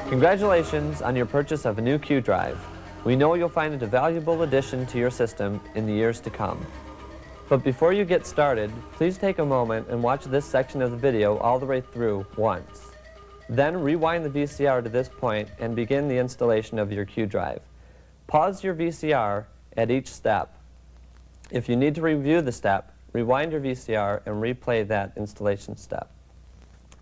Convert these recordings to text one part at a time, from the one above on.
Congratulations on your purchase of a new Q drive. We know you'll find it a valuable addition to your system in the years to come. But before you get started, please take a moment and watch this section of the video all the way through once. Then rewind the VCR to this point and begin the installation of your Q drive. Pause your VCR at each step. If you need to review the step, rewind your VCR and replay that installation step.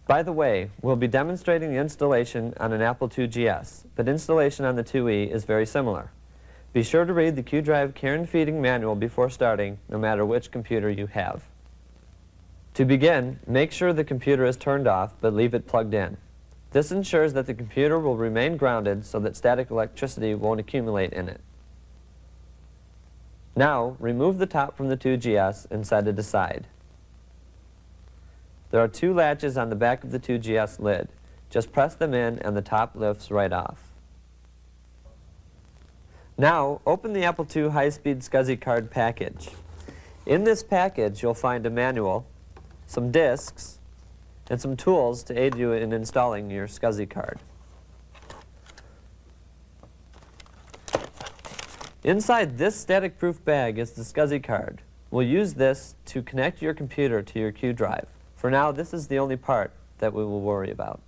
By the way, we'll be demonstrating the installation on an Apple IIgs, but installation on the IIe is very similar. Be sure to read the Q drive care and feeding manual before starting, no matter which computer you have. To begin, make sure the computer is turned off, but leave it plugged in. This ensures that the computer will remain grounded so that static electricity won't accumulate in it. Now, remove the top from the IIgs and set it aside. There are two latches on the back of the IIgs lid. Just press them in and the top lifts right off. Now, open the Apple II high-speed SCSI card package. In this package, you'll find a manual, some discs, and some tools to aid you in installing your SCSI card. Inside this static-proof bag is the SCSI card. We'll use this to connect your computer to your Q drive. For now, this is the only part that we will worry about.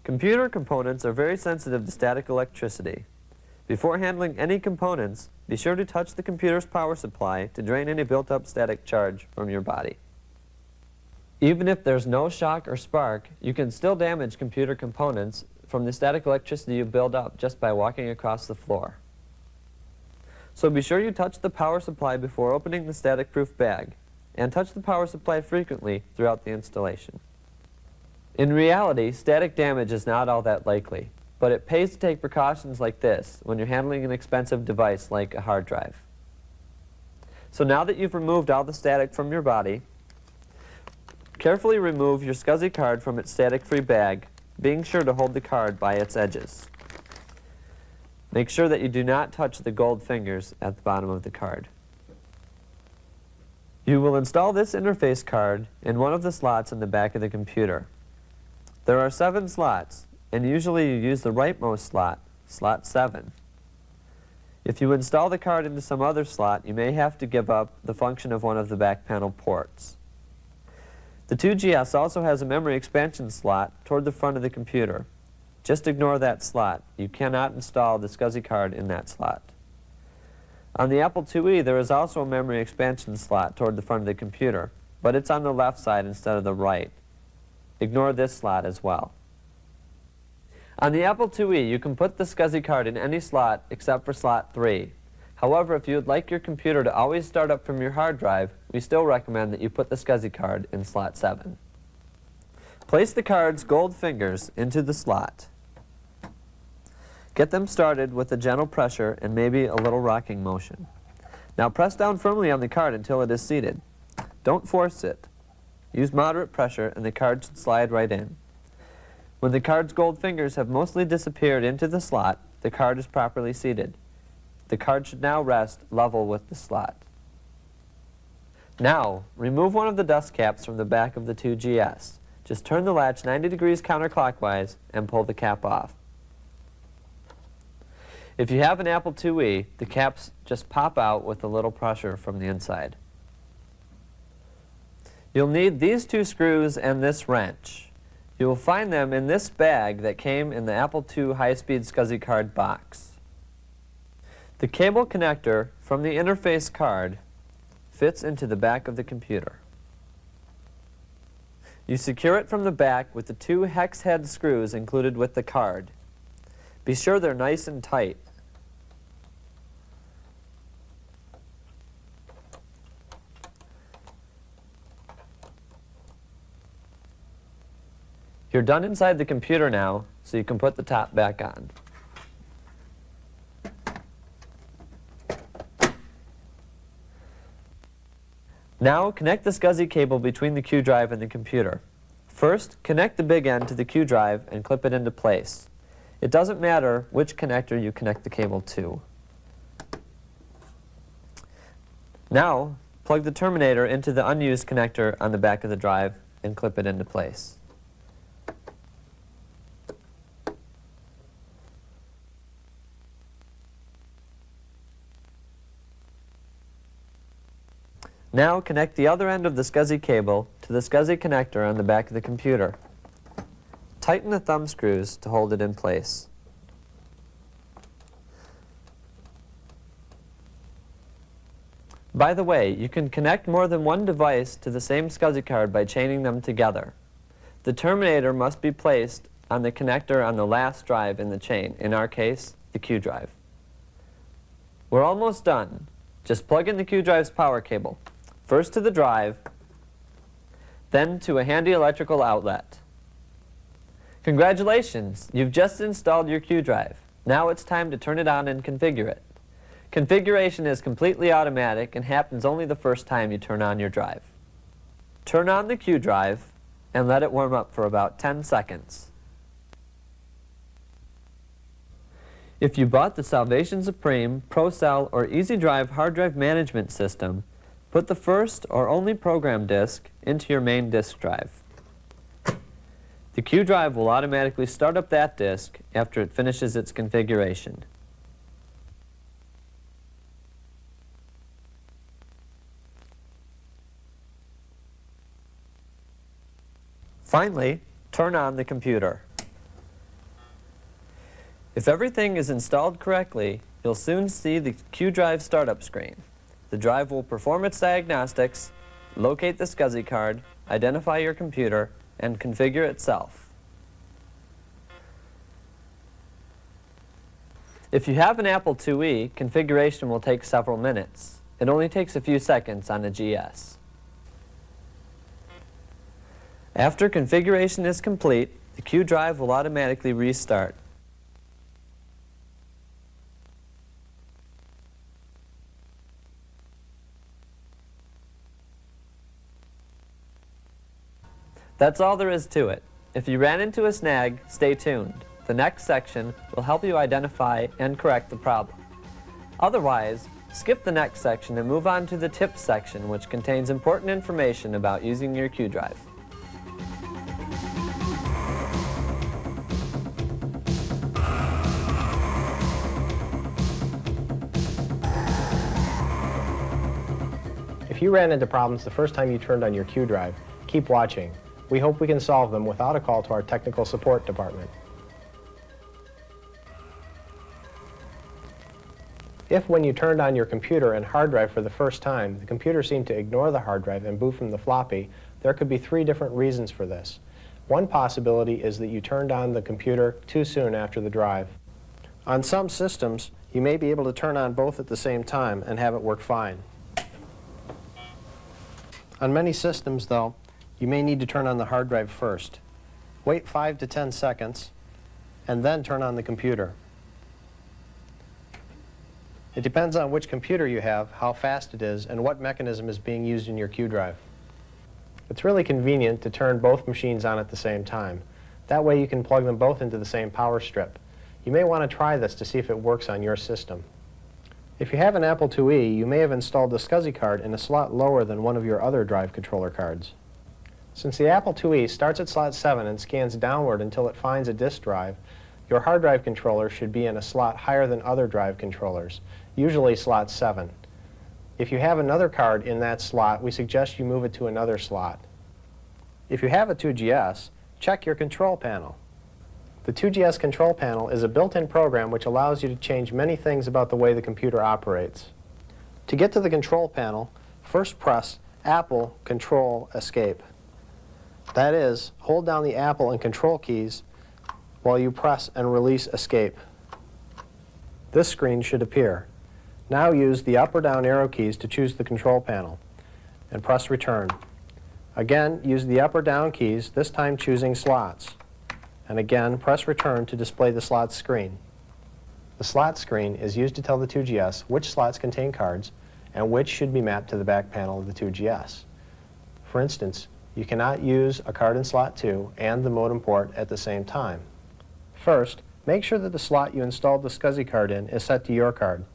Computer components are very sensitive to static electricity. Before handling any components, be sure to touch the computer's power supply to drain any built-up static charge from your body. Even if there's no shock or spark, you can still damage computer components from the static electricity you build up just by walking across the floor. So be sure you touch the power supply before opening the static-proof bag, and touch the power supply frequently throughout the installation. In reality, static damage is not all that likely, but it pays to take precautions like this when you're handling an expensive device like a hard drive. So now that you've removed all the static from your body, carefully remove your SCSI card from its static-free bag, being sure to hold the card by its edges. Make sure that you do not touch the gold fingers at the bottom of the card. You will install this interface card in one of the slots in the back of the computer. There are 7 slots, and usually you use the rightmost slot, slot 7. If you install the card into some other slot, you may have to give up the function of one of the back panel ports. The IIgs also has a memory expansion slot toward the front of the computer. Just ignore that slot. You cannot install the SCSI card in that slot. On the Apple IIe, there is also a memory expansion slot toward the front of the computer, but it's on the left side instead of the right. Ignore this slot as well. On the Apple IIe, you can put the SCSI card in any slot except for slot 3. However, if you would like your computer to always start up from your hard drive, we still recommend that you put the SCSI card in slot 7. Place the card's gold fingers into the slot. Get them started with a gentle pressure and maybe a little rocking motion. Now press down firmly on the card until it is seated. Don't force it. Use moderate pressure and the card should slide right in. When the card's gold fingers have mostly disappeared into the slot, the card is properly seated. The card should now rest level with the slot. Now, remove one of the dust caps from the back of the 2GS. Just turn the latch 90 degrees counterclockwise and pull the cap off. If you have an Apple IIe, the caps just pop out with a little pressure from the inside. You'll need these 2 screws and this wrench. You will find them in this bag that came in the Apple II high-speed SCSI card box. The cable connector from the interface card fits into the back of the computer. You secure it from the back with the 2 hex head screws included with the card. Be sure they're nice and tight. You're done inside the computer now, so you can put the top back on. Now, connect the SCSI cable between the Q drive and the computer. First, connect the big end to the Q drive and clip it into place. It doesn't matter which connector you connect the cable to. Now, plug the terminator into the unused connector on the back of the drive and clip it into place. Now connect the other end of the SCSI cable to the SCSI connector on the back of the computer. Tighten the thumb screws to hold it in place. By the way, you can connect more than one device to the same SCSI card by chaining them together. The terminator must be placed on the connector on the last drive in the chain, in our case, the Q drive. We're almost done. Just plug in the Q drive's power cable. First to the drive, then to a handy electrical outlet. Congratulations! You've just installed your Q drive. Now it's time to turn it on and configure it. Configuration is completely automatic and happens only the first time you turn on your drive. Turn on the Q drive and let it warm up for about 10 seconds. If you bought the Salvation Supreme, ProCell, or EasyDrive hard drive management system, put the first or only program disk into your main disk drive. The Q drive will automatically start up that disk after it finishes its configuration. Finally, turn on the computer. If everything is installed correctly, you'll soon see the Q drive startup screen. The drive will perform its diagnostics, locate the SCSI card, identify your computer, and configure itself. If you have an Apple IIe, configuration will take several minutes. It only takes a few seconds on a GS. After configuration is complete, the Q drive will automatically restart. That's all there is to it. If you ran into a snag, stay tuned. The next section will help you identify and correct the problem. Otherwise, skip the next section and move on to the tips section, which contains important information about using your Q drive. If you ran into problems the first time you turned on your Q drive, keep watching. We hope we can solve them without a call to our technical support department. If when you turned on your computer and hard drive for the first time, the computer seemed to ignore the hard drive and boot from the floppy, there could be 3 different reasons for this. One possibility is that you turned on the computer too soon after the drive. On some systems, You may be able to turn on both at the same time and have it work fine. On many systems, though, you may need to turn on the hard drive first. Wait 5 to 10 seconds, and then turn on the computer. It depends on which computer you have, how fast it is, and what mechanism is being used in your Q drive. It's really convenient to turn both machines on at the same time. That way you can plug them both into the same power strip. You may want to try this to see if it works on your system. If you have an Apple IIe, you may have installed the SCSI card in a slot lower than one of your other drive controller cards. Since the Apple IIe starts at slot 7 and scans downward until it finds a disk drive, your hard drive controller should be in a slot higher than other drive controllers, usually slot 7. If you have another card in that slot, we suggest you move it to another slot. If you have a 2GS, check your control panel. The 2GS control panel is a built-in program which allows you to change many things about the way the computer operates. To get to the control panel, first press Apple Control Escape. That is, hold down the Apple and Control keys while you press and release Escape. This screen should appear. Now use the up or down arrow keys to choose the control panel and press Return. Again, use the up or down keys, this time choosing slots. And again, press Return to display the slots screen. The slot screen is used to tell the 2GS which slots contain cards and which should be mapped to the back panel of the 2GS. For instance, you cannot use a card in slot 2 and the modem port at the same time. First, make sure that the slot you installed the SCSI card in is set to your card.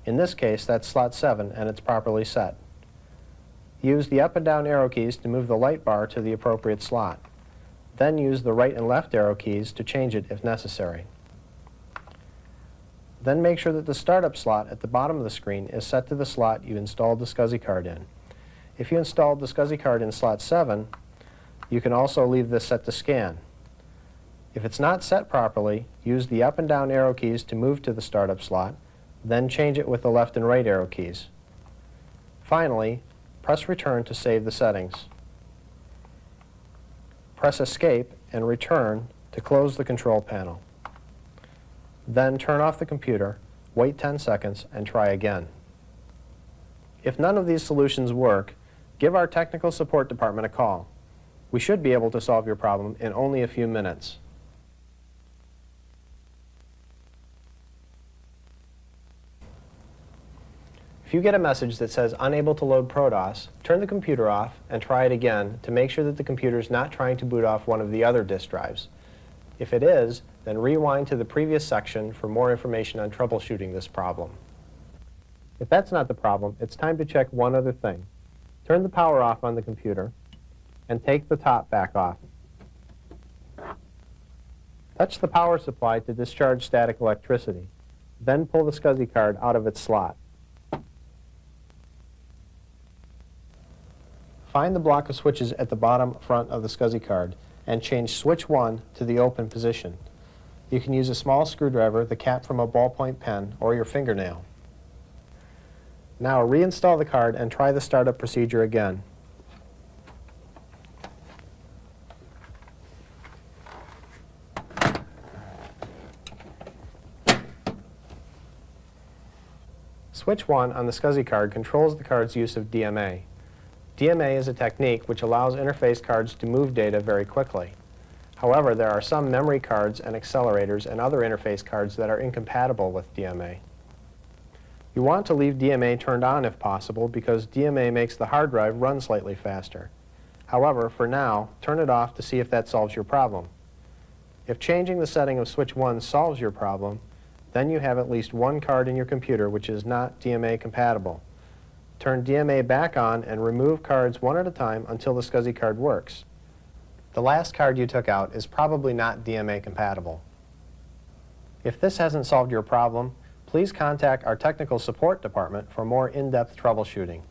In this case, that's slot 7 and it's properly set. Use the up and down arrow keys to move the light bar to the appropriate slot. Then use the right and left arrow keys to change it if necessary. Then make sure that the startup slot at the bottom of the screen is set to the slot you installed the SCSI card in. If you installed the SCSI card in slot 7, you can also leave this set to scan. If it's not set properly, use the up and down arrow keys to move to the startup slot, then change it with the left and right arrow keys. Finally, press Return to save the settings. Press Escape and Return to close the control panel. Then turn off the computer, wait 10 seconds, and try again. If none of these solutions work, give our technical support department a call. We should be able to solve your problem in only a few minutes. If you get a message that says unable to load ProDOS, turn the computer off and try it again to make sure that the computer is not trying to boot off one of the other disk drives. If it is, then rewind to the previous section for more information on troubleshooting this problem. If that's not the problem, it's time to check one other thing. Turn the power off on the computer and take the top back off. Touch the power supply to discharge static electricity. Then pull the SCSI card out of its slot. Find the block of switches at the bottom front of the SCSI card and change switch 1 to the open position. You can use a small screwdriver, the cap from a ballpoint pen, or your fingernail. Now reinstall the card and try the startup procedure again. Switch 1 on the SCSI card controls the card's use of DMA. DMA is a technique which allows interface cards to move data very quickly. However, there are some memory cards and accelerators and other interface cards that are incompatible with DMA. You want to leave DMA turned on if possible because DMA makes the hard drive run slightly faster. However, for now, turn it off to see if that solves your problem. If changing the setting of switch 1 solves your problem, then you have at least one card in your computer which is not DMA compatible. Turn DMA back on and remove cards one at a time until the SCSI card works. The last card you took out is probably not DMA compatible. If this hasn't solved your problem, please contact our technical support department for more in-depth troubleshooting.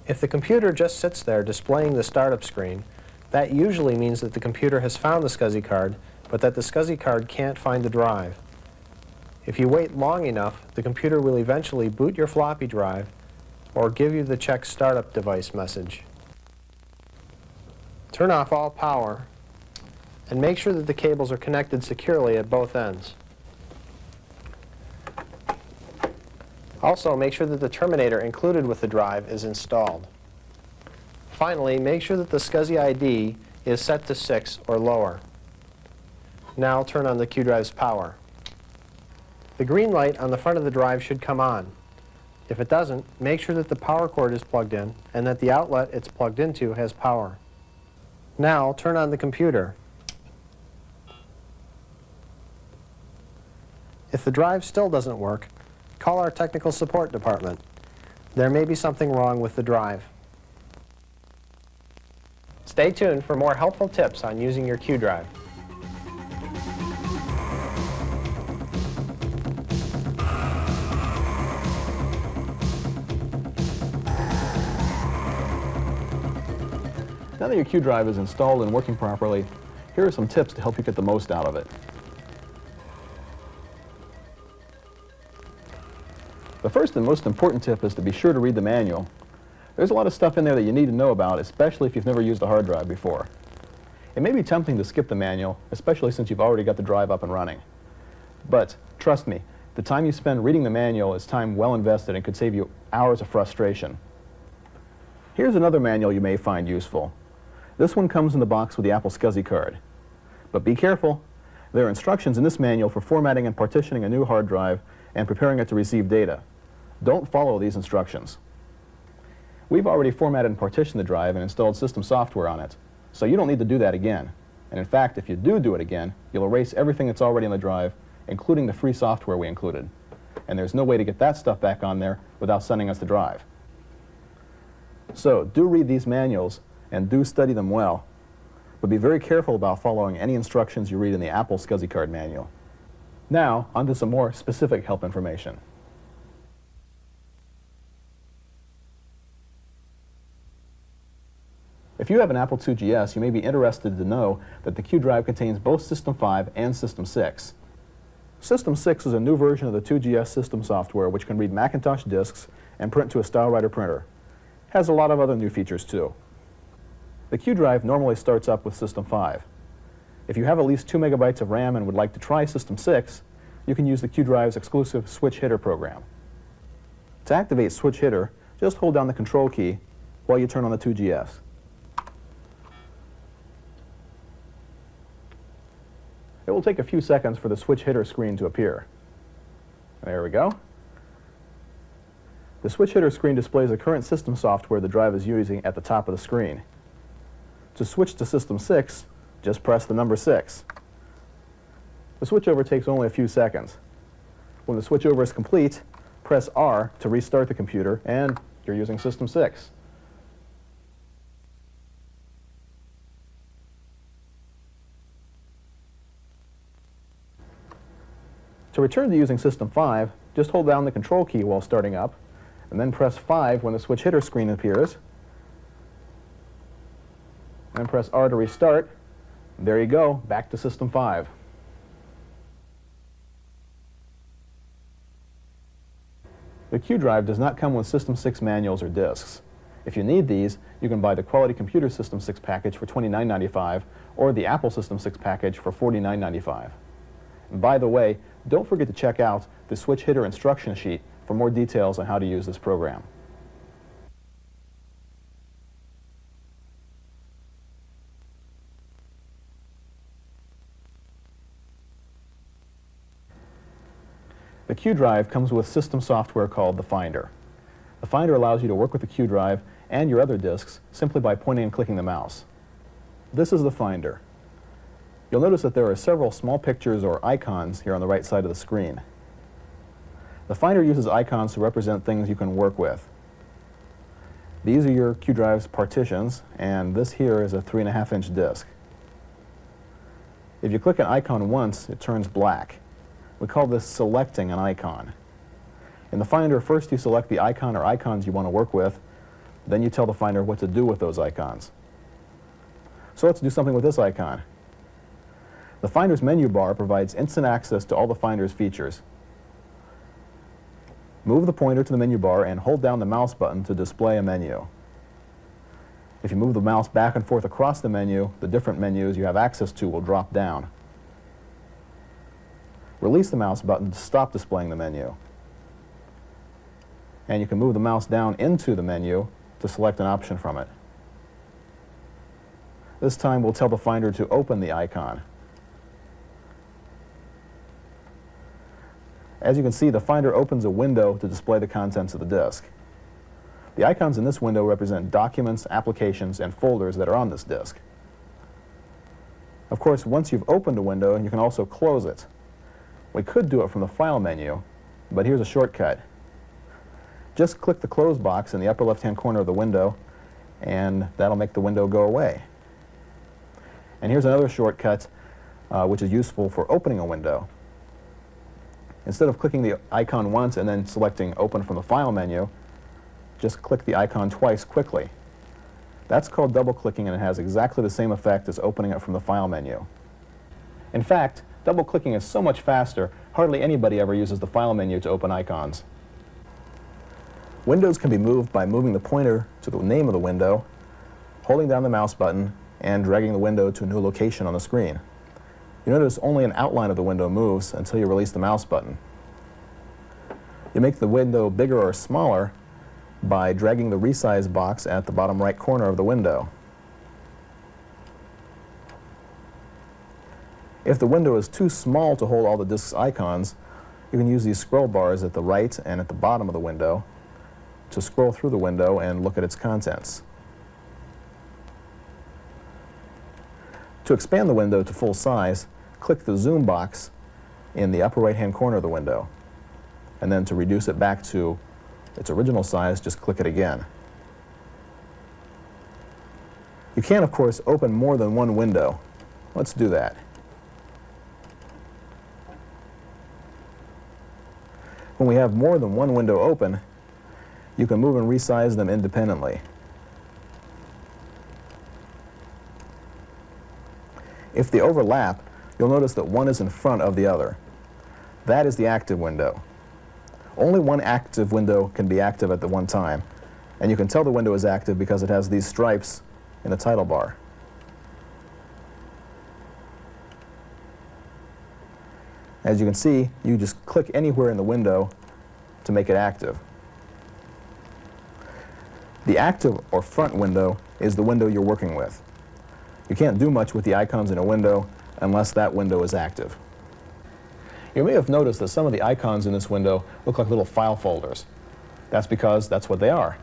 If the computer just sits there displaying the startup screen, that usually means that the computer has found the SCSI card, but that the SCSI card can't find the drive. If you wait long enough, the computer will eventually boot your floppy drive or give you the check startup device message. Turn off all power and make sure that the cables are connected securely at both ends. Also, make sure that the terminator included with the drive is installed. Finally, make sure that the SCSI ID is set to 6 or lower. Now turn on the Q drive's power. The green light on the front of the drive should come on. If it doesn't, make sure that the power cord is plugged in and that the outlet it's plugged into has power. Now turn on the computer. If the drive still doesn't work, call our technical support department. There may be something wrong with the drive. Stay tuned for more helpful tips on using your Q drive. Now that your Q drive is installed and working properly, here are some tips to help you get the most out of it. The first and most important tip is to be sure to read the manual. There's a lot of stuff in there that you need to know about, especially if you've never used a hard drive before. It may be tempting to skip the manual, especially since you've already got the drive up and running. But trust me, the time you spend reading the manual is time well invested and could save you hours of frustration. Here's another manual you may find useful. This one comes in the box with the Apple SCSI card. But be careful. There are instructions in this manual for formatting and partitioning a new hard drive and preparing it to receive data. Don't follow these instructions. We've already formatted and partitioned the drive and installed system software on it, so you don't need to do that again. And in fact, if you do it again, you'll erase everything that's already on the drive, including the free software we included. And there's no way to get that stuff back on there without sending us the drive. So do read these manuals and do study them well, but be very careful about following any instructions you read in the Apple SCSI card manual. Now, onto some more specific help information. If you have an Apple IIgs, you may be interested to know that the Q drive contains both System 5 and System 6. System 6 is a new version of the IIgs system software which can read Macintosh disks and print to a StyleWriter printer. It has a lot of other new features too. The Q drive normally starts up with System 5. If you have at least 2 megabytes of RAM and would like to try System 6, you can use the Q drive's exclusive Switch Hitter program. To activate Switch Hitter, just hold down the Control key while you turn on the IIgs. It will take a few seconds for the Switch Hitter screen to appear. There we go. The Switch Hitter screen displays the current system software the drive is using at the top of the screen. To switch to System 6, just press the number 6. The switchover takes only a few seconds. When the switchover is complete, press R to restart the computer, and you're using System 6. To return to using System 5, just hold down the Control key while starting up, and then press 5 when the Switch Hitter screen appears. And press R to restart. There you go, back to System 5. The Q drive does not come with System 6 manuals or disks. If you need these, you can buy the Quality Computer System 6 package for $29.95 or the Apple System 6 package for $49.95. And by the way, don't forget to check out the Switch Hitter instruction sheet for more details on how to use this program. The Q drive comes with system software called the Finder. The Finder allows you to work with the Q drive and your other disks simply by pointing and clicking the mouse. This is the Finder. You'll notice that there are several small pictures or icons here on the right side of the screen. The Finder uses icons to represent things you can work with. These are your Q drive's partitions, and this here is a 3.5-inch disk. If you click an icon once, it turns black. We call this selecting an icon. In the Finder, first you select the icon or icons you want to work with, then you tell the Finder what to do with those icons. So let's do something with this icon. The Finder's menu bar provides instant access to all the Finder's features. Move the pointer to the menu bar and hold down the mouse button to display a menu. If you move the mouse back and forth across the menu, the different menus you have access to will drop down. Release the mouse button to stop displaying the menu. And you can move the mouse down into the menu to select an option from it. This time we'll tell the Finder to open the icon. As you can see, the Finder opens a window to display the contents of the disk. The icons in this window represent documents, applications, and folders that are on this disk. Of course, once you've opened a window, you can also close it. We could do it from the File menu, but here's a shortcut. Just click the Close box in the upper left-hand corner of the window, and that'll make the window go away. And here's another shortcut which is useful for opening a window. Instead of clicking the icon once and then selecting Open from the File menu, just click the icon twice quickly. That's called double-clicking, and it has exactly the same effect as opening it from the File menu. In fact, double-clicking is so much faster, hardly anybody ever uses the File menu to open icons. Windows can be moved by moving the pointer to the name of the window, holding down the mouse button, and dragging the window to a new location on the screen. You notice only an outline of the window moves until you release the mouse button. You make the window bigger or smaller by dragging the resize box at the bottom right corner of the window. If the window is too small to hold all the disk's icons, you can use these scroll bars at the right and at the bottom of the window to scroll through the window and look at its contents. To expand the window to full size, click the zoom box in the upper right-hand corner of the window. And then to reduce it back to its original size, just click it again. You can, of course, open more than one window. Let's do that. When we have more than one window open, you can move and resize them independently. If they overlap, you'll notice that one is in front of the other. That is the active window. Only one active window can be active at the one time, and you can tell the window is active because it has these stripes in the title bar. As you can see, you just click anywhere in the window to make it active. The active or front window is the window you're working with. You can't do much with the icons in a window unless that window is active. You may have noticed that some of the icons in this window look like little file folders. That's because that's what they are.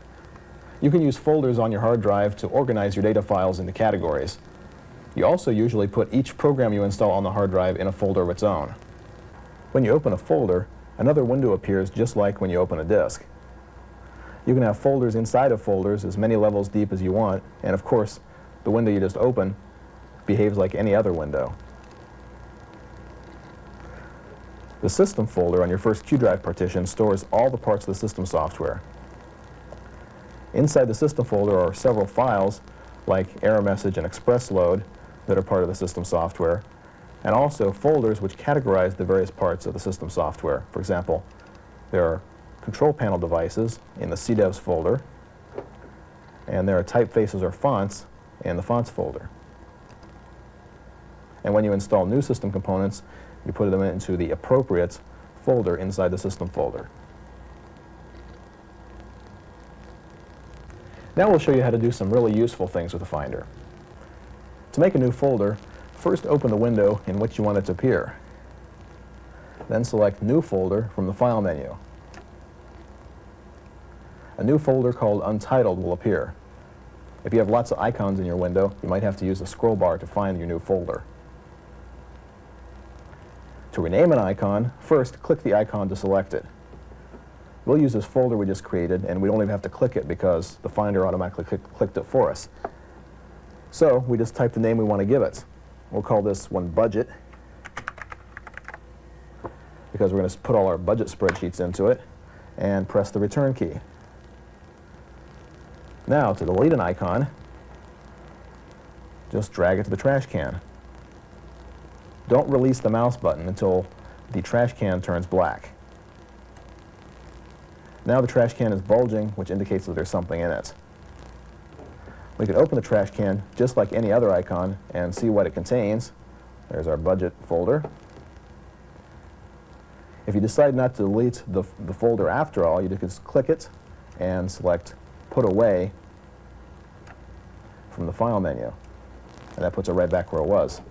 You can use folders on your hard drive to organize your data files into categories. You also usually put each program you install on the hard drive in a folder of its own. When you open a folder, another window appears just like when you open a disk. You can have folders inside of folders as many levels deep as you want, and of course, the window you just opened behaves like any other window. The system folder on your first Q drive partition stores all the parts of the system software. Inside the system folder are several files like error message and express load that are part of the system software, and also folders which categorize the various parts of the system software. For example, there are control panel devices in the CDEVs folder, and there are typefaces or fonts in the fonts folder. And when you install new system components, you put them into the appropriate folder inside the system folder. Now we'll show you how to do some really useful things with the Finder. To make a new folder, first open the window in which you want it to appear. Then select New Folder from the File menu. A new folder called Untitled will appear. If you have lots of icons in your window, you might have to use the scroll bar to find your new folder. To rename an icon, first click the icon to select it. We'll use this folder we just created, and we don't even have to click it because the Finder automatically clicked it for us. So we just type the name we want to give it. We'll call this one Budget, because we're going to put all our budget spreadsheets into it, and press the return key. Now, to delete an icon, just drag it to the trash can. Don't release the mouse button until the trash can turns black. Now the trash can is bulging, which indicates that there's something in it. We can open the trash can just like any other icon and see what it contains. There's our budget folder. If you decide not to delete the folder after all, you just click it and select Put Away from the File menu. And that puts it right back where it was.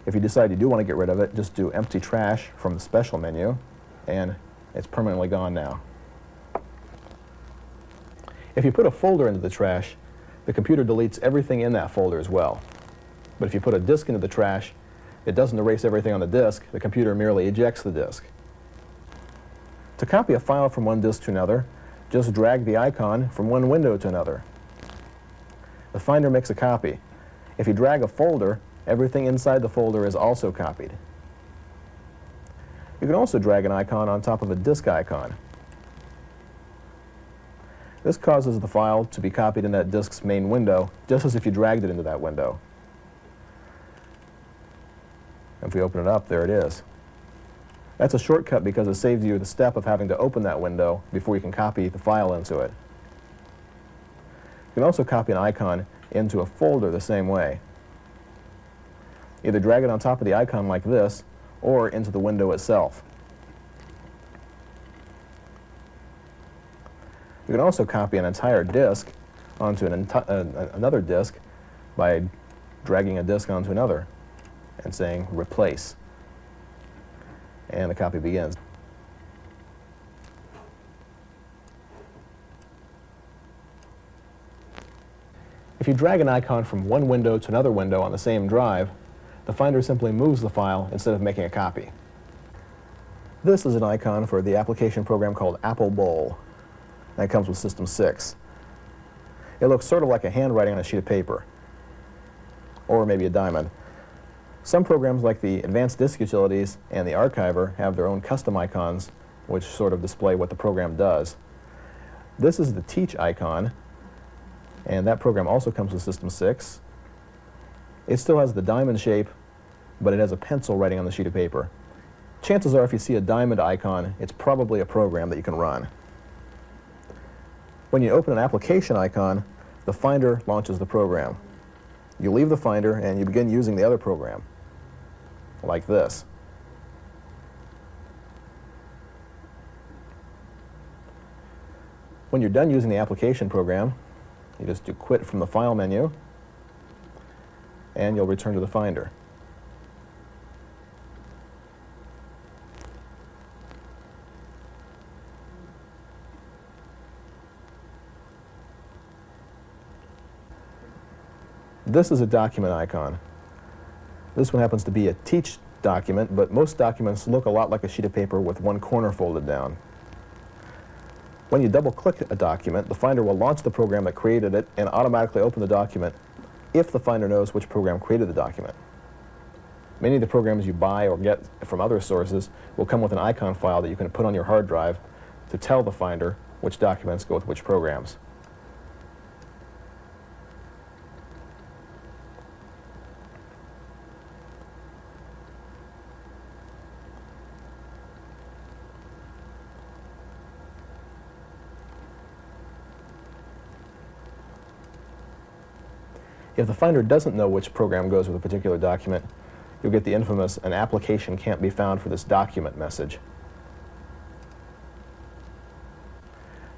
If you decide you do want to get rid of it, just do Empty Trash from the Special menu, and it's permanently gone now. If you put a folder into the trash, the computer deletes everything in that folder as well. But if you put a disk into the trash, it doesn't erase everything on the disk, the computer merely ejects the disk. To copy a file from one disk to another, just drag the icon from one window to another. The Finder makes a copy. If you drag a folder, everything inside the folder is also copied. You can also drag an icon on top of a disk icon. This causes the file to be copied in that disk's main window, just as if you dragged it into that window. If we open it up, there it is. That's a shortcut because it saves you the step of having to open that window before you can copy the file into it. You can also copy an icon into a folder the same way. Either drag it on top of the icon like this, or into the window itself. You can also copy an entire disk onto another disk by dragging a disk onto another and saying Replace. And the copy begins. If you drag an icon from one window to another window on the same drive, the Finder simply moves the file instead of making a copy. This is an icon for the application program called Apple Bowl. That comes with System 6. It looks sort of like a handwriting on a sheet of paper, or maybe a diamond. Some programs like the Advanced Disk Utilities and the Archiver have their own custom icons which sort of display what the program does. This is the Teach icon, and that program also comes with System 6. It still has the diamond shape, but it has a pencil writing on the sheet of paper. Chances are if you see a diamond icon, it's probably a program that you can run. When you open an application icon, the Finder launches the program. You leave the Finder and you begin using the other program, like this. When you're done using the application program, you just do Quit from the File menu, and you'll return to the Finder. This is a document icon. This one happens to be a Teach document, but most documents look a lot like a sheet of paper with one corner folded down. When you double-click a document, the Finder will launch the program that created it and automatically open the document if the Finder knows which program created the document. Many of the programs you buy or get from other sources will come with an icon file that you can put on your hard drive to tell the Finder which documents go with which programs. If the Finder doesn't know which program goes with a particular document, you'll get the infamous "an application can't be found for this document" message.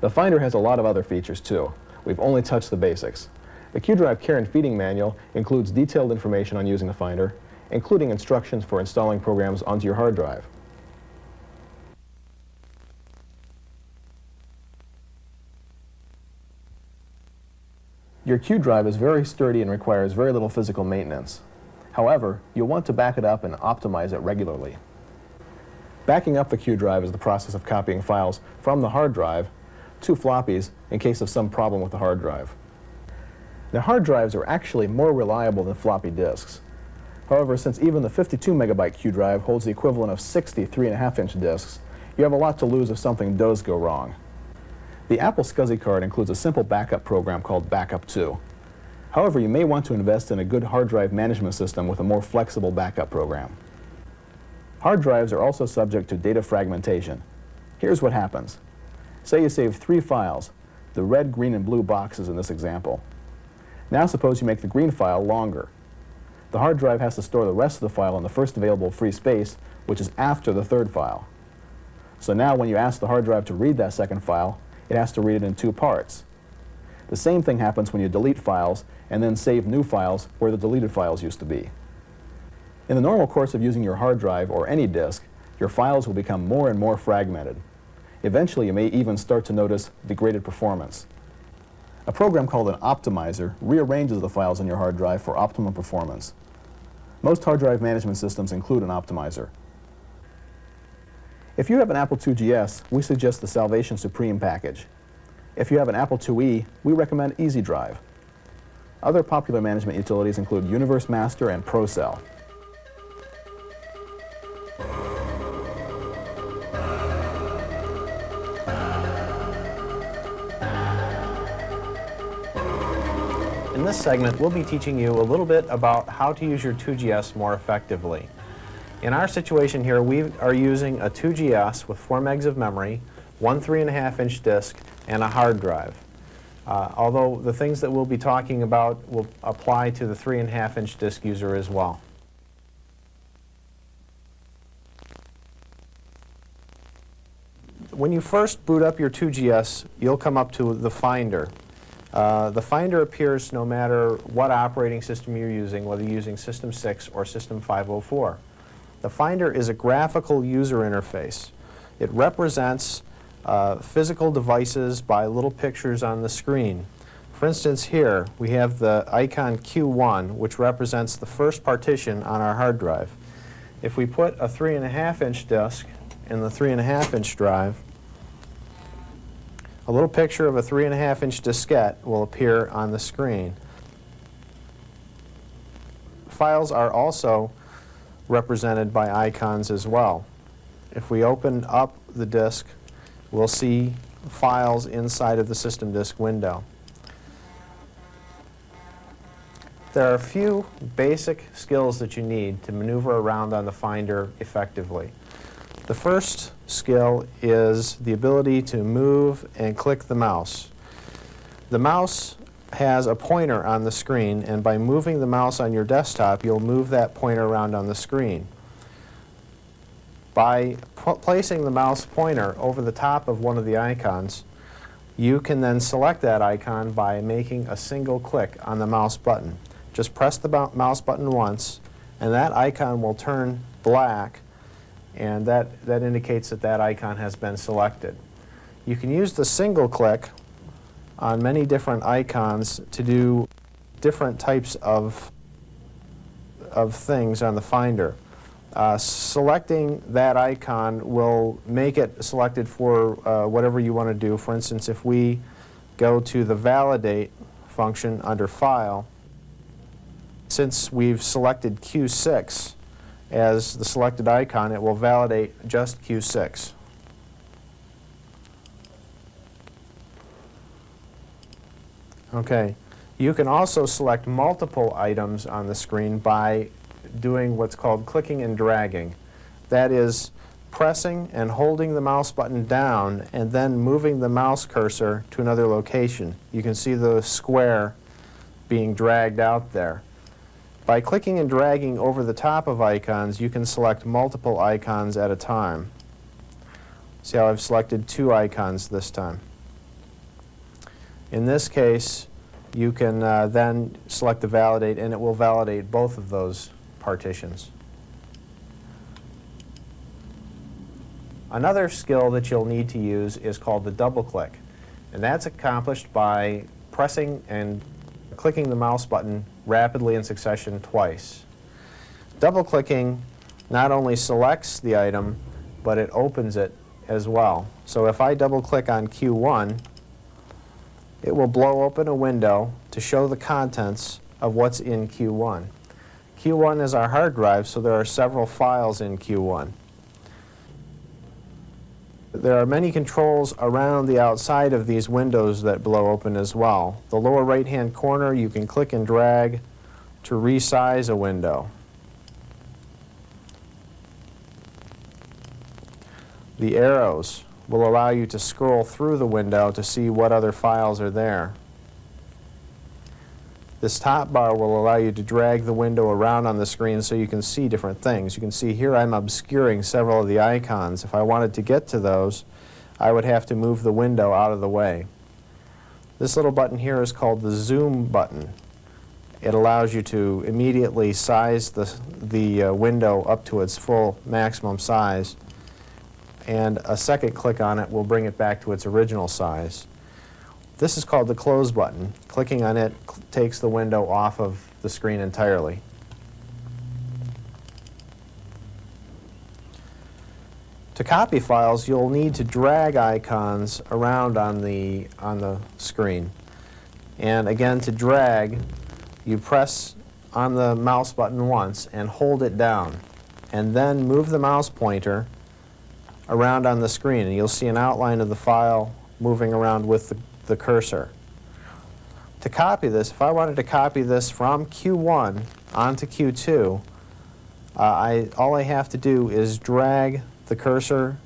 The Finder has a lot of other features too. We've only touched the basics. The Q Drive Care and Feeding Manual includes detailed information on using the Finder, including instructions for installing programs onto your hard drive. Your Q drive is very sturdy and requires very little physical maintenance. However, you'll want to back it up and optimize it regularly. Backing up the Q drive is the process of copying files from the hard drive to floppies in case of some problem with the hard drive. Now, hard drives are actually more reliable than floppy disks. However, since even the 52 megabyte Q drive holds the equivalent of 60 3.5-inch disks, you have a lot to lose if something does go wrong. The Apple SCSI card includes a simple backup program called Backup 2. However, you may want to invest in a good hard drive management system with a more flexible backup program. Hard drives are also subject to data fragmentation. Here's what happens. Say you save 3 files. the red, green, and blue boxes in this example. Now suppose you make the green file longer. The hard drive has to store the rest of the file in the first available free space, which is after the third file. So now when you ask the hard drive to read that second file, it has to read it in two parts. The same thing happens when you delete files and then save new files where the deleted files used to be. In the normal course of using your hard drive or any disk, your files will become more and more fragmented. Eventually, you may even start to notice degraded performance. A program called an optimizer rearranges the files in your hard drive for optimum performance. Most hard drive management systems include an optimizer. If you have an Apple IIgs, we suggest the Salvation Supreme package. If you have an Apple IIe, we recommend Easy Drive. Other popular management utilities include Universe Master and ProCell. In this segment, we'll be teaching you a little bit about how to use your 2GS more effectively. In our situation here, we are using a 2GS with 4 megs of memory, one 3.5-inch disk, and a hard drive. Although the things that we'll be talking about will apply to the 3.5-inch disk user as well. When you first boot up your 2GS, you'll come up to the Finder. The Finder appears no matter what operating system you're using, whether you're using System 6 or System 504. The Finder is a graphical user interface. It represents physical devices by little pictures on the screen. For instance, here we have the icon Q1, which represents the first partition on our hard drive. If we put a 3.5-inch disk in the 3.5-inch drive, a little picture of a 3.5-inch diskette will appear on the screen. Files are also represented by icons as well. If we open up the disk, we'll see files inside of the system disk window. There are a few basic skills that you need to maneuver around on the Finder effectively. The first skill is the ability to move and click the mouse. The mouse has a pointer on the screen, and by moving the mouse on your desktop, you'll move that pointer around on the screen. By placing the mouse pointer over the top of one of the icons, you can then select that icon by making a single click on the mouse button. Just press the mouse button once, and that icon will turn black, and that indicates that that icon has been selected. You can use the single click on many different icons to do different types of things on the Finder. Selecting that icon will make it selected for whatever you want to do. For instance, if we go to the Validate function under File, since we've selected Q6 as the selected icon, it will validate just Q6. Okay, you can also select multiple items on the screen by doing what's called clicking and dragging. That is, pressing and holding the mouse button down and then moving the mouse cursor to another location. You can see the square being dragged out there. By clicking and dragging over the top of icons, you can select multiple icons at a time. See how I've selected 2 icons this time. In this case, you can then select the Validate, and it will validate both of those partitions. Another skill that you'll need to use is called the double click, and that's accomplished by pressing and clicking the mouse button rapidly in succession twice. Double clicking not only selects the item, but it opens it as well. So if I double click on Q1, it will blow open a window to show the contents of what's in Q1. Q1 is our hard drive, so there are several files in Q1. There are many controls around the outside of these windows that blow open as well. The lower right-hand corner, you can click and drag to resize a window. The arrows will allow you to scroll through the window to see what other files are there. This top bar will allow you to drag the window around on the screen so you can see different things. You can see here I'm obscuring several of the icons. If I wanted to get to those, I would have to move the window out of the way. This little button here is called the zoom button. It allows you to immediately size the window up to its full maximum size, and a second click on it will bring it back to its original size. This is called the close button. Clicking on it takes the window off of the screen entirely. To copy files, you'll need to drag icons around on the screen. And again, to drag, you press on the mouse button once and hold it down, and then move the mouse pointer around on the screen, and you'll see an outline of the file moving around with the cursor. To copy this, if I wanted to copy this from Q1 onto Q2, all I have to do is drag the cursor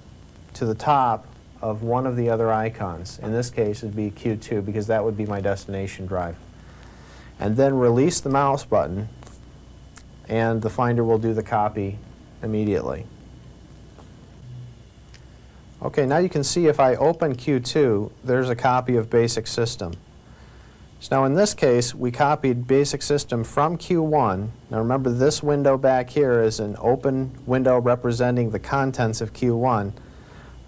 to the top of one of the other icons. In this case, it would be Q2 because that would be my destination drive. And then release the mouse button, and the Finder will do the copy immediately. Okay, now you can see if I open Q2, there's a copy of Basic System. So now in this case, we copied Basic System from Q1. Now remember, this window back here is an open window representing the contents of Q1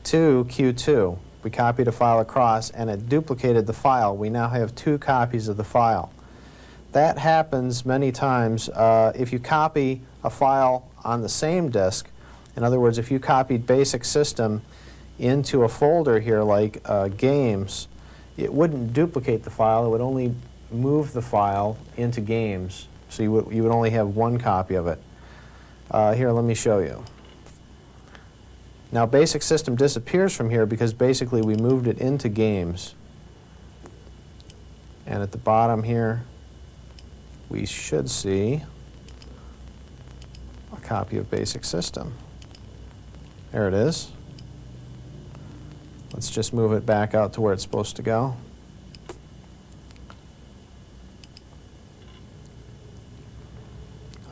to Q2. We copied a file across, and it duplicated the file. We now have two copies of the file. That happens many times if you copy a file on the same disk. In other words, if you copied Basic System into a folder here like Games, it wouldn't duplicate the file. It would only move the file into Games. So you would only have one copy of it. Here, let me show you. Now Basic System disappears from here because basically we moved it into Games. And at the bottom here, we should see a copy of Basic System. There it is. Let's just move it back out to where it's supposed to go.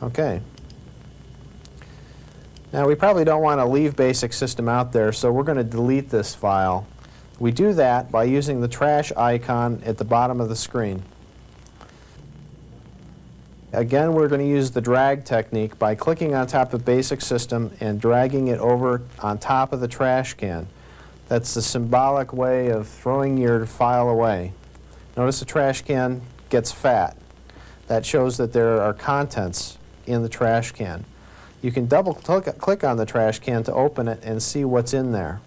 Okay. Now we probably don't want to leave Basic System out there, so we're going to delete this file. We do that by using the trash icon at the bottom of the screen. Again, we're going to use the drag technique by clicking on top of Basic System and dragging it over on top of the trash can. That's the symbolic way of throwing your file away. Notice the trash can gets fat. That shows that there are contents in the trash can. You can double click on the trash can to open it and see what's in there.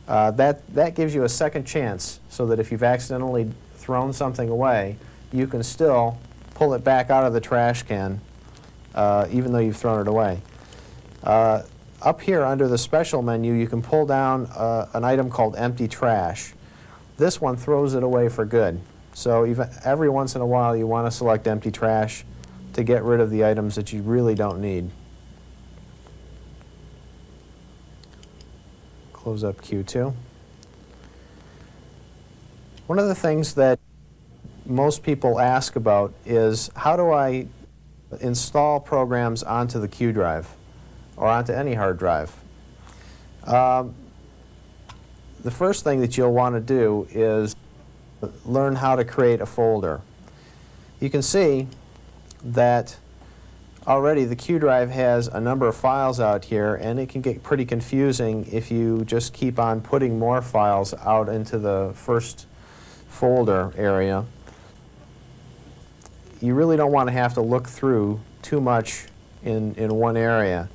That gives you a second chance, so that if you've accidentally thrown something away, you can still pull it back out of the trash can even though you've thrown it away. Up here under the Special menu, you can pull down an item called Empty Trash. This one throws it away for good. So every once in a while you want to select Empty Trash to get rid of the items that you really don't need. Close up Q2. One of the things that most people ask about is, how do I install programs onto the Q drive or onto any hard drive? The first thing that you'll want to do is learn how to create a folder. You can see that already the Q drive has a number of files out here, and it can get pretty confusing if you just keep on putting more files out into the first folder area. You really don't want to have to look through too much in one area.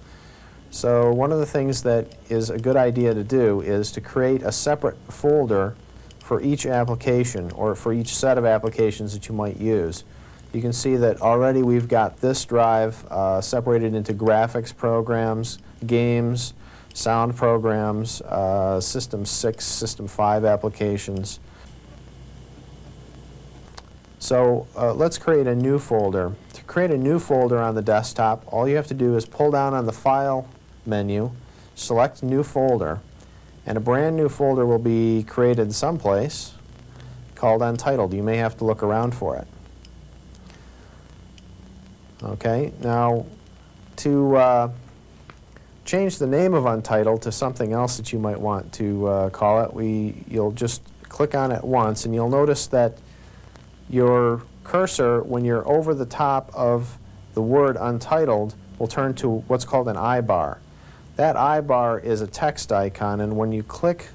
So one of the things that is a good idea to do is to create a separate folder for each application, or for each set of applications that you might use. You can see that already we've got this drive separated into graphics programs, games, sound programs, System 6, System 5 applications. So let's create a new folder. To create a new folder on the desktop, all you have to do is pull down on the File menu, select New Folder, and a brand new folder will be created someplace called Untitled. You may have to look around for it. Okay, now to change the name of Untitled to something else that you might want to call it, you'll just click on it once, and you'll notice that your cursor, when you're over the top of the word Untitled, will turn to what's called an I-bar. That I-bar is a text icon, and when you click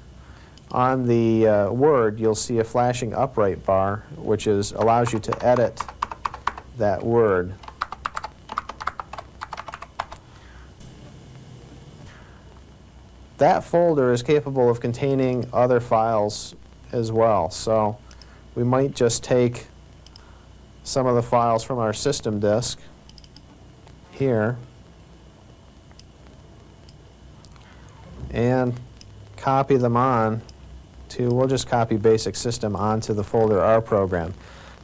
on the word, you'll see a flashing upright bar, which allows you to edit that word. That folder is capable of containing other files as well, so we might just take some of the files from our system disk here and copy them on to, we'll just copy basic system onto the folder R program.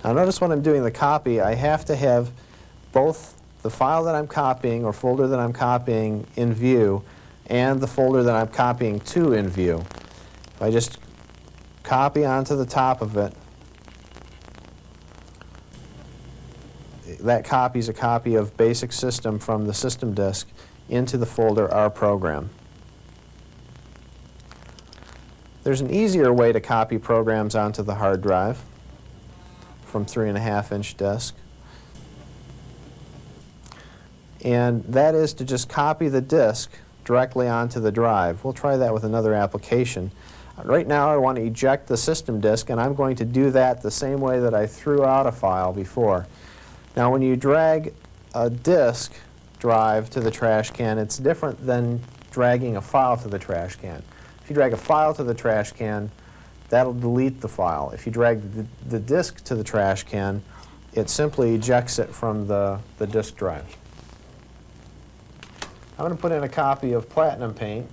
Now notice when I'm doing the copy, I have to have both the file that I'm copying or folder that I'm copying in view and the folder that I'm copying to in view. If I just copy onto the top of it, that copy is a copy of basic system from the system disk into the folder R program. There's an easier way to copy programs onto the hard drive from 3.5-inch disk, and that is to just copy the disk directly onto the drive. We'll try that with another application. Right now I want to eject the system disk, and I'm going to do that the same way that I threw out a file before. Now when you drag a disk drive to the trash can, it's different than dragging a file to the trash can. If you drag a file to the trash can, that'll delete the file. If you drag the disk to the trash can, it simply ejects it from the disk drive. I'm going to put in a copy of Platinum Paint,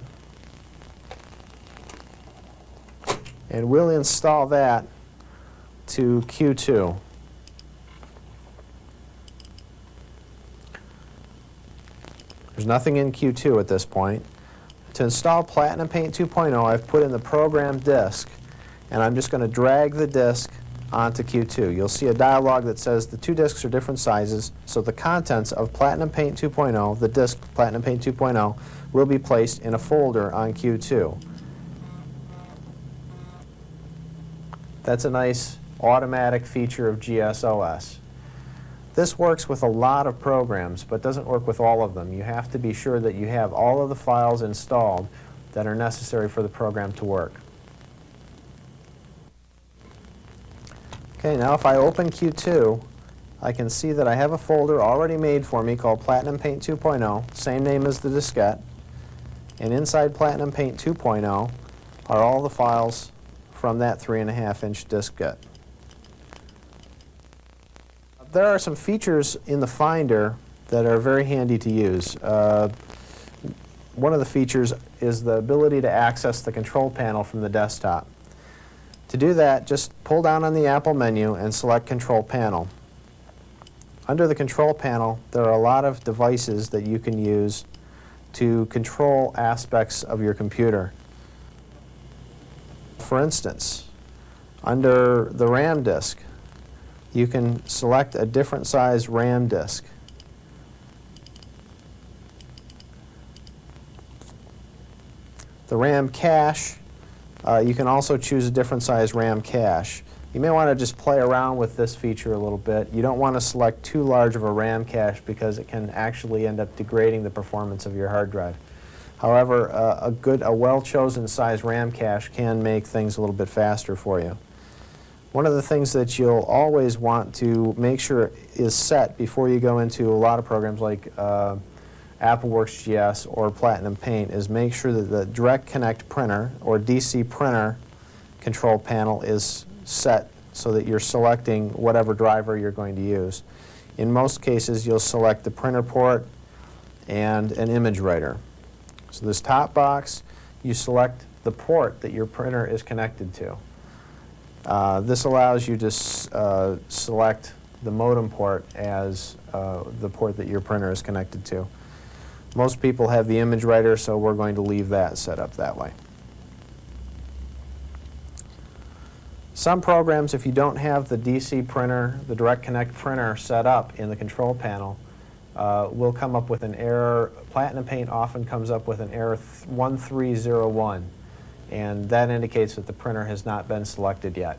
and we'll install that to Q2. There's nothing in Q2 at this point. To install Platinum Paint 2.0, I've put in the program disk, and I'm just going to drag the disk onto Q2. You'll see a dialog that says the two disks are different sizes, so the contents of Platinum Paint 2.0, the disk Platinum Paint 2.0, will be placed in a folder on Q2. That's a nice automatic feature of GSOS. This works with a lot of programs, but doesn't work with all of them. You have to be sure that you have all of the files installed that are necessary for the program to work. Okay, now if I open Q2, I can see that I have a folder already made for me called Platinum Paint 2.0, same name as the diskette, and inside Platinum Paint 2.0 are all the files from that 3.5-inch diskette. There are some features in the Finder that are very handy to use. One of the features is the ability to access the control panel from the desktop. To do that, just pull down on the Apple menu and select Control Panel. Under the Control Panel, there are a lot of devices that you can use to control aspects of your computer. For instance, under the RAM disk, you can select a different size RAM disk. The RAM cache, you can also choose a different size RAM cache. You may want to just play around with this feature a little bit. You don't want to select too large of a RAM cache because it can actually end up degrading the performance of your hard drive. However, a well-chosen size RAM cache can make things a little bit faster for you. One of the things that you'll always want to make sure is set before you go into a lot of programs like AppleWorks GS or Platinum Paint is make sure that the Direct Connect printer or DC printer control panel is set so that you're selecting whatever driver you're going to use. In most cases, you'll select the printer port and an image writer. So this top box, you select the port that your printer is connected to. This allows you to select the modem port as the port that your printer is connected to. Most people have the image writer, so we're going to leave that set up that way. Some programs, if you don't have the DC printer, the Direct Connect printer set up in the control panel, will come up with an error. Platinum Paint often comes up with an error 1301, and that indicates that the printer has not been selected yet.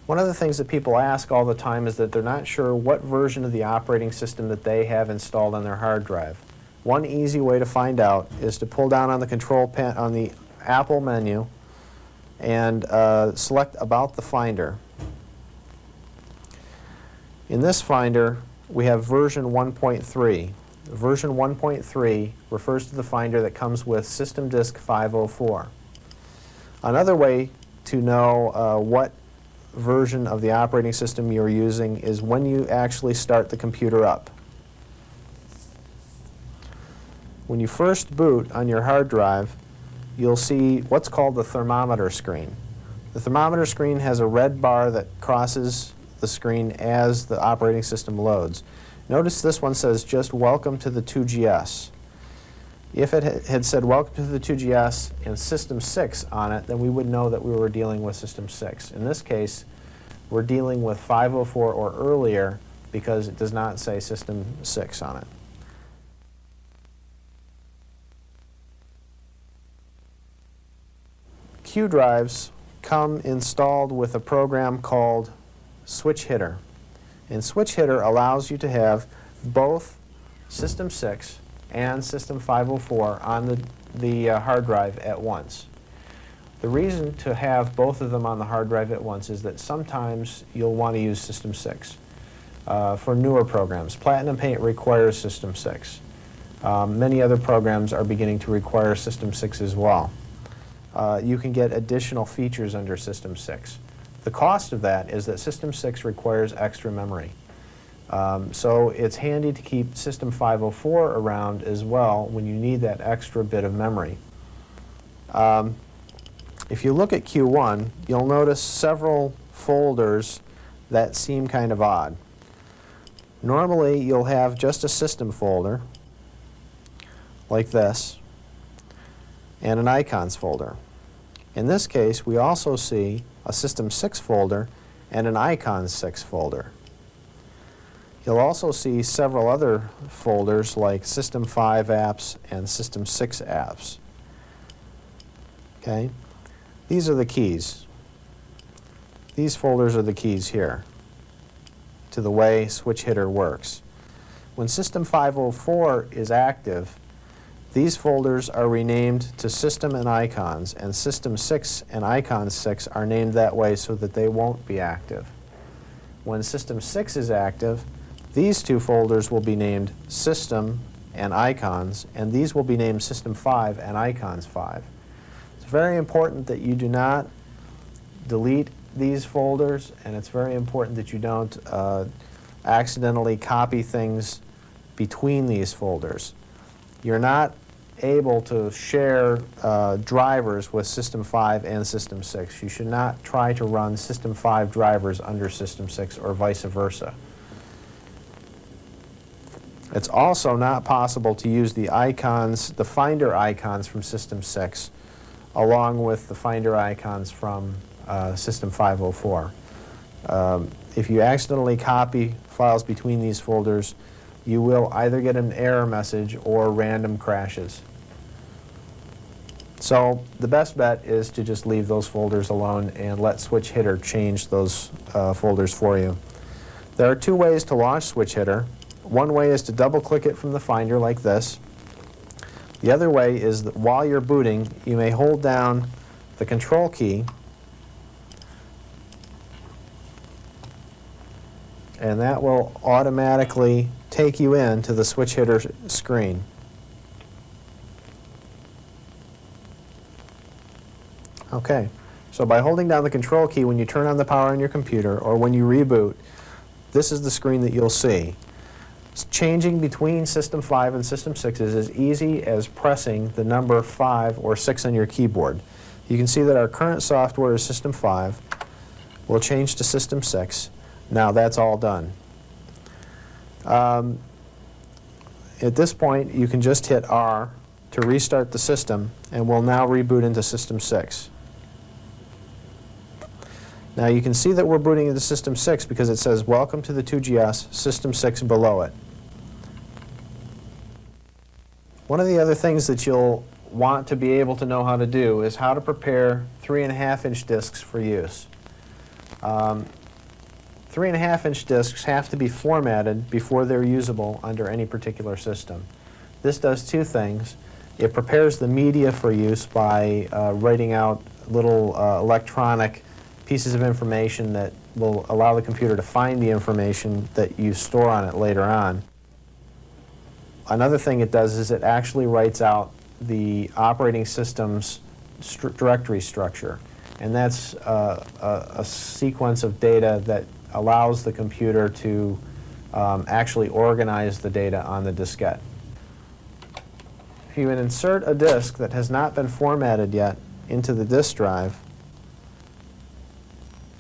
One of the things that people ask all the time is that they're not sure what version of the operating system that they have installed on their hard drive. One easy way to find out is to pull down on the control pan on the Apple menu and select About the Finder. In this Finder, we have version 1.3. Version 1.3 refers to the Finder that comes with System Disk 504. Another way to know what version of the operating system you're using is when you actually start the computer up. When you first boot on your hard drive, you'll see what's called the thermometer screen. The thermometer screen has a red bar that crosses the screen as the operating system loads. Notice this one says just Welcome to the 2GS. If it had said Welcome to the 2GS and System 6 on it, then we would know that we were dealing with System 6. In this case, we're dealing with 504 or earlier because it does not say System 6 on it. Q drives come installed with a program called Switch Hitter. And Switch Hitter allows you to have both System 6 and System 504 on the hard drive at once. The reason to have both of them on the hard drive at once is that sometimes you'll want to use System 6 for newer programs. Platinum Paint requires System 6. Many other programs are beginning to require System 6 as well. You can get additional features under System 6. The cost of that is that System 6 requires extra memory. So it's handy to keep System 504 around as well when you need that extra bit of memory. If you look at Q1, you'll notice several folders that seem kind of odd. Normally, you'll have just a System folder, like this, and an Icons folder. In this case, we also see a System 6 folder and an Icons 6 folder. You'll also see several other folders like System 5 apps and System 6 apps. Okay? These are the keys. These folders are the keys here to the way Switch Hitter works. When System 504 is active, these folders are renamed to System and Icons, and System 6 and Icons 6 are named that way so that they won't be active. When System 6 is active, these two folders will be named System and Icons, and these will be named System 5 and Icons 5. It's very important that you do not delete these folders, and it's very important that you don't accidentally copy things between these folders. You're not able to share drivers with System 5 and System 6. You should not try to run System 5 drivers under System 6 or vice versa. It's also not possible to use the icons, the Finder icons from System 6, along with the Finder icons from System 504. If you accidentally copy files between these folders, you will either get an error message or random crashes. So the best bet is to just leave those folders alone and let Switch Hitter change those folders for you. There are two ways to launch Switch Hitter. One way is to double-click it from the Finder like this. The other way is that while you're booting, you may hold down the Control key and that will automatically take you into the Switch Hitter screen. Okay, so by holding down the Control key when you turn on the power on your computer or when you reboot, this is the screen that you'll see. Changing between System 5 and System 6 is as easy as pressing the number 5 or 6 on your keyboard. You can see that our current software is System 5. We'll change to System 6. Now that's all done. At this point, you can just hit R to restart the system, and we'll now reboot into System 6. Now you can see that we're booting into System 6 because it says Welcome to the 2GS, System 6 below it. One of the other things that you'll want to be able to know how to do is how to prepare 3.5-inch discs for use. 3.5-inch discs have to be formatted before they're usable under any particular system. This does two things. It prepares the media for use by writing out little electronic pieces of information that will allow the computer to find the information that you store on it later on. Another thing it does is it actually writes out the operating system's directory structure, and that's a sequence of data that allows the computer to actually organize the data on the diskette. If you insert a disk that has not been formatted yet into the disk drive,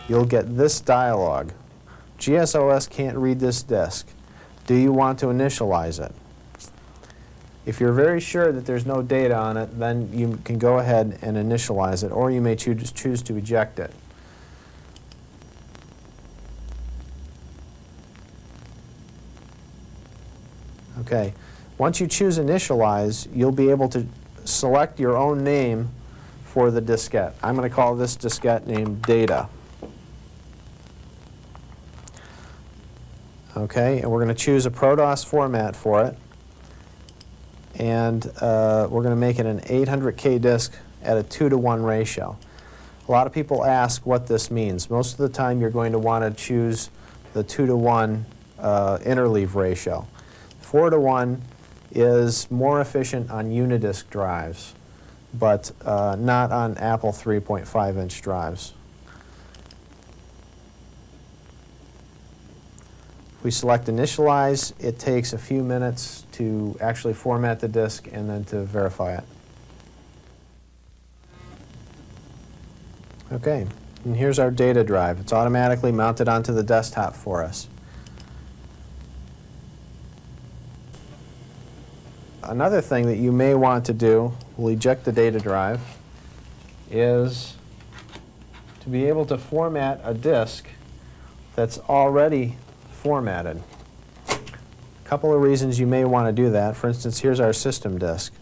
you'll get this dialog. GSOS can't read this disk. Do you want to initialize it? If you're very sure that there's no data on it, then you can go ahead and initialize it, or you may choose to eject it. Okay. Once you choose initialize, you'll be able to select your own name for the diskette. I'm going to call this diskette named Data. Okay, and we're going to choose a ProDOS format for it. And we're going to make it an 800K disk at a 2-to-1 ratio. A lot of people ask what this means. Most of the time you're going to want to choose the 2-to-1 interleave ratio. 4-to-1 is more efficient on Unidisc drives, but not on Apple 3.5-inch drives. If we select initialize, it takes a few minutes to actually format the disk and then to verify it. Okay, and here's our data drive. It's automatically mounted onto the desktop for us. Another thing that you may want to do, we'll eject the data drive, is to be able to format a disk that's already formatted. A couple of reasons you may want to do that. For instance, here's our system disk.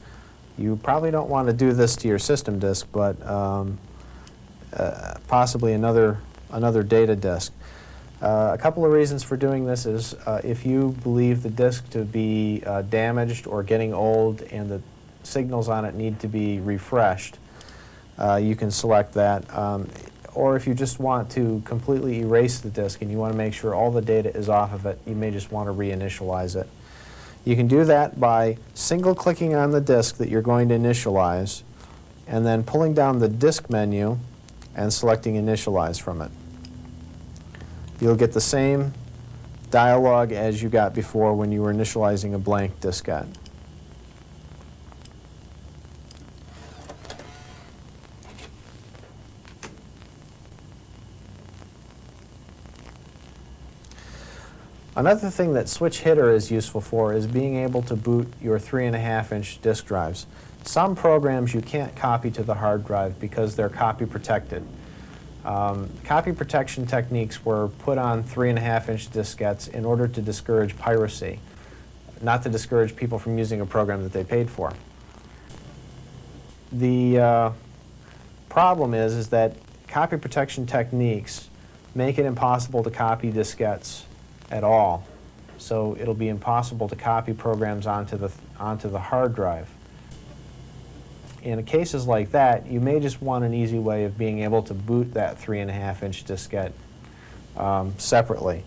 You probably don't want to do this to your system disk, but possibly another data disk. A couple of reasons for doing this is if you believe the disk to be damaged or getting old and the signals on it need to be refreshed, you can select that. Or if you just want to completely erase the disk and you want to make sure all the data is off of it, you may just want to reinitialize it. You can do that by single-clicking on the disk that you're going to initialize and then pulling down the disk menu and selecting initialize from it. You'll get the same dialog as you got before when you were initializing a blank diskette. Another thing that Switch Hitter is useful for is being able to boot your 3.5-inch disk drives. Some programs you can't copy to the hard drive because they're copy protected. Copy protection techniques were put on 3.5-inch diskettes in order to discourage piracy, not to discourage people from using a program that they paid for. The problem is that copy protection techniques make it impossible to copy diskettes at all. So it'll be impossible to copy programs onto the hard drive. In cases like that, you may just want an easy way of being able to boot that 3.5-inch diskette separately.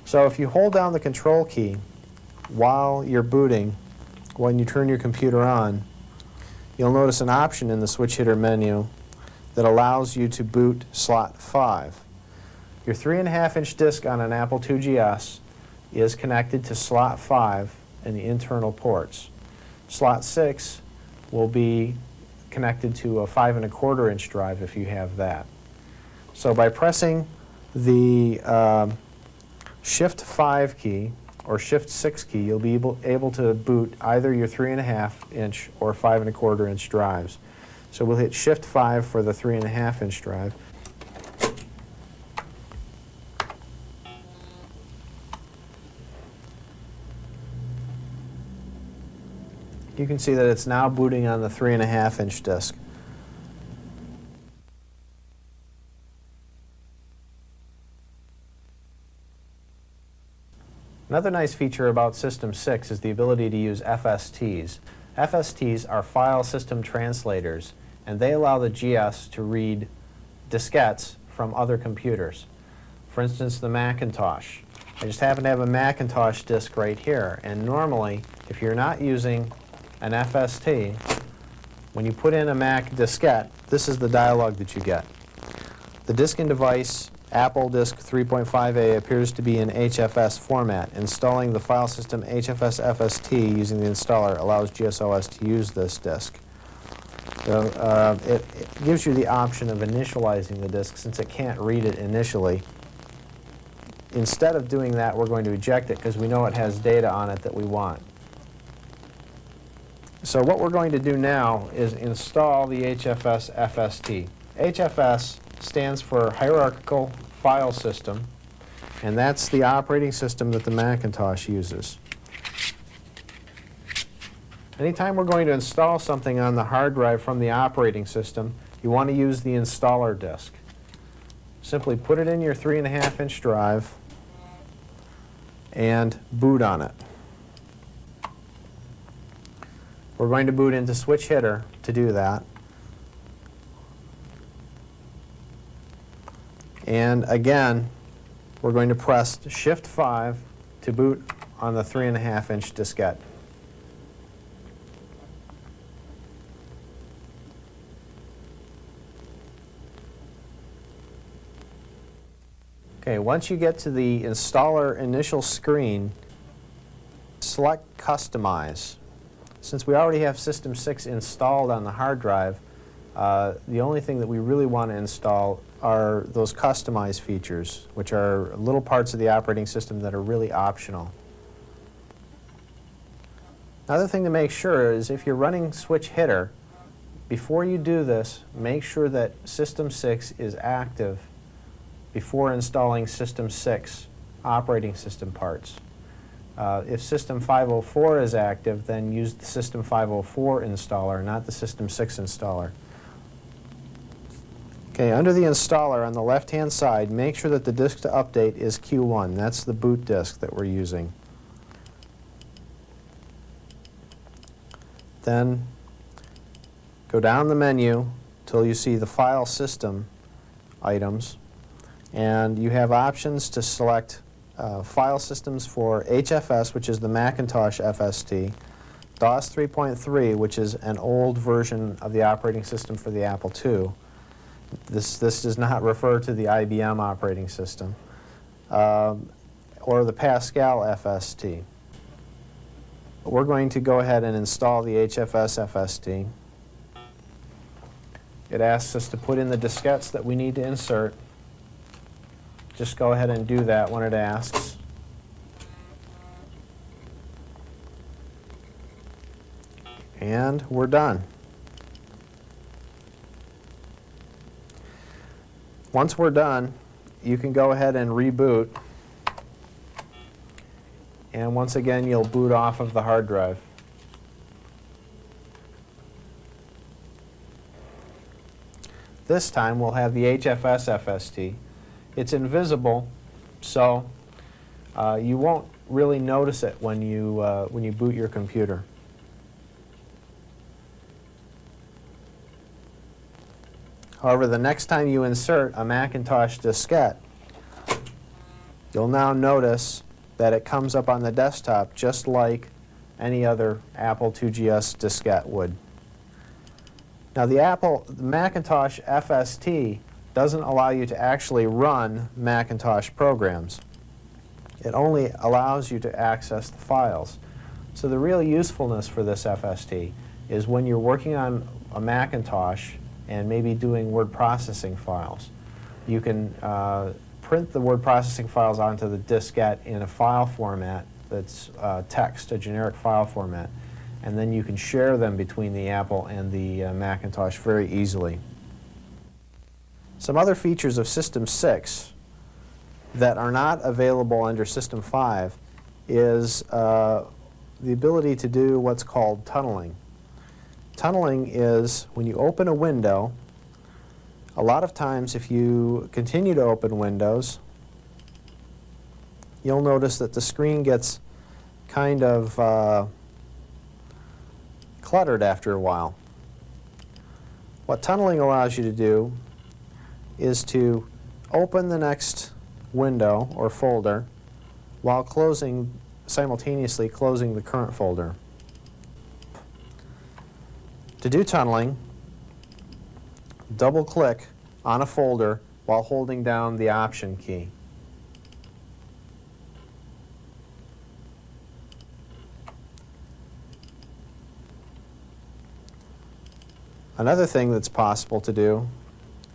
So if you hold down the control key while you're booting, when you turn your computer on, you'll notice an option in the Switch Hitter menu that allows you to boot slot 5. Your 3.5-inch disk on an Apple 2GS is connected to slot 5 in the internal ports. Slot 6 will be connected to a 5.25-inch drive if you have that. So by pressing the Shift 5 key or Shift-6 key, you'll be able to boot either your 3.5-inch or 5.25-inch drives. So we'll hit Shift-5 for the 3.5-inch drive. You can see that it's now booting on the 3.5-inch disk. Another nice feature about System 6 is the ability to use FSTs. FSTs are file system translators, and they allow the GS to read diskettes from other computers. For instance, the Macintosh. I just happen to have a Macintosh disk right here, and normally, if you're not using an FST, when you put in a Mac diskette, this is the dialog that you get. The disk and device Apple Disk 3.5a appears to be in HFS format. Installing the file system HFS FST using the installer allows GSOS to use this disk. It gives you the option of initializing the disk since it can't read it initially. Instead of doing that, we're going to eject it because we know it has data on it that we want. So what we're going to do now is install the HFS FST. HFS stands for Hierarchical File System, and that's the operating system that the Macintosh uses. Anytime we're going to install something on the hard drive from the operating system, you want to use the installer disk. Simply put it in your 3.5-inch drive and boot on it. We're going to boot into switch header to do that. And again, we're going to press Shift-5 to boot on the 3.5-inch diskette. Okay, once you get to the installer initial screen, select Customize. Since we already have System 6 installed on the hard drive, the only thing that we really want to install are those Customize features, which are little parts of the operating system that are really optional. Another thing to make sure is if you're running switch header, before you do this, make sure that System 6 is active before installing System 6 operating system parts. If System 504 is active, then use the System 504 installer, not the System 6 installer. Okay, under the installer on the left-hand side, make sure that the disk to update is Q1. That's the boot disk that we're using. Then go down the menu till you see the file system items, and you have options to select file systems for HFS, which is the Macintosh FST, DOS 3.3, which is an old version of the operating system for the Apple II. This does not refer to the IBM operating system, or the Pascal FST. We're going to go ahead and install the HFS FST. It asks us to put in the diskettes that we need to insert. Just go ahead and do that when it asks. And we're done. Once we're done, you can go ahead and reboot. And once again, you'll boot off of the hard drive. This time, we'll have the HFS FST. It's invisible, so you won't really notice it when you boot your computer. However, the next time you insert a Macintosh diskette, you'll now notice that it comes up on the desktop just like any other Apple IIgs diskette would. Now the Macintosh FST doesn't allow you to actually run Macintosh programs. It only allows you to access the files. So the real usefulness for this FST is when you're working on a Macintosh and maybe doing word processing files. You can print the word processing files onto the diskette in a file format that's text, a generic file format, and then you can share them between the Apple and the Macintosh very easily. Some other features of System 6 that are not available under System 5 is the ability to do what's called tunneling. Tunneling is when you open a window, a lot of times if you continue to open windows, you'll notice that the screen gets kind of cluttered after a while. What tunneling allows you to do is to open the next window or folder while simultaneously closing the current folder. To do tunneling, double-click on a folder while holding down the Option key. Another thing that's possible to do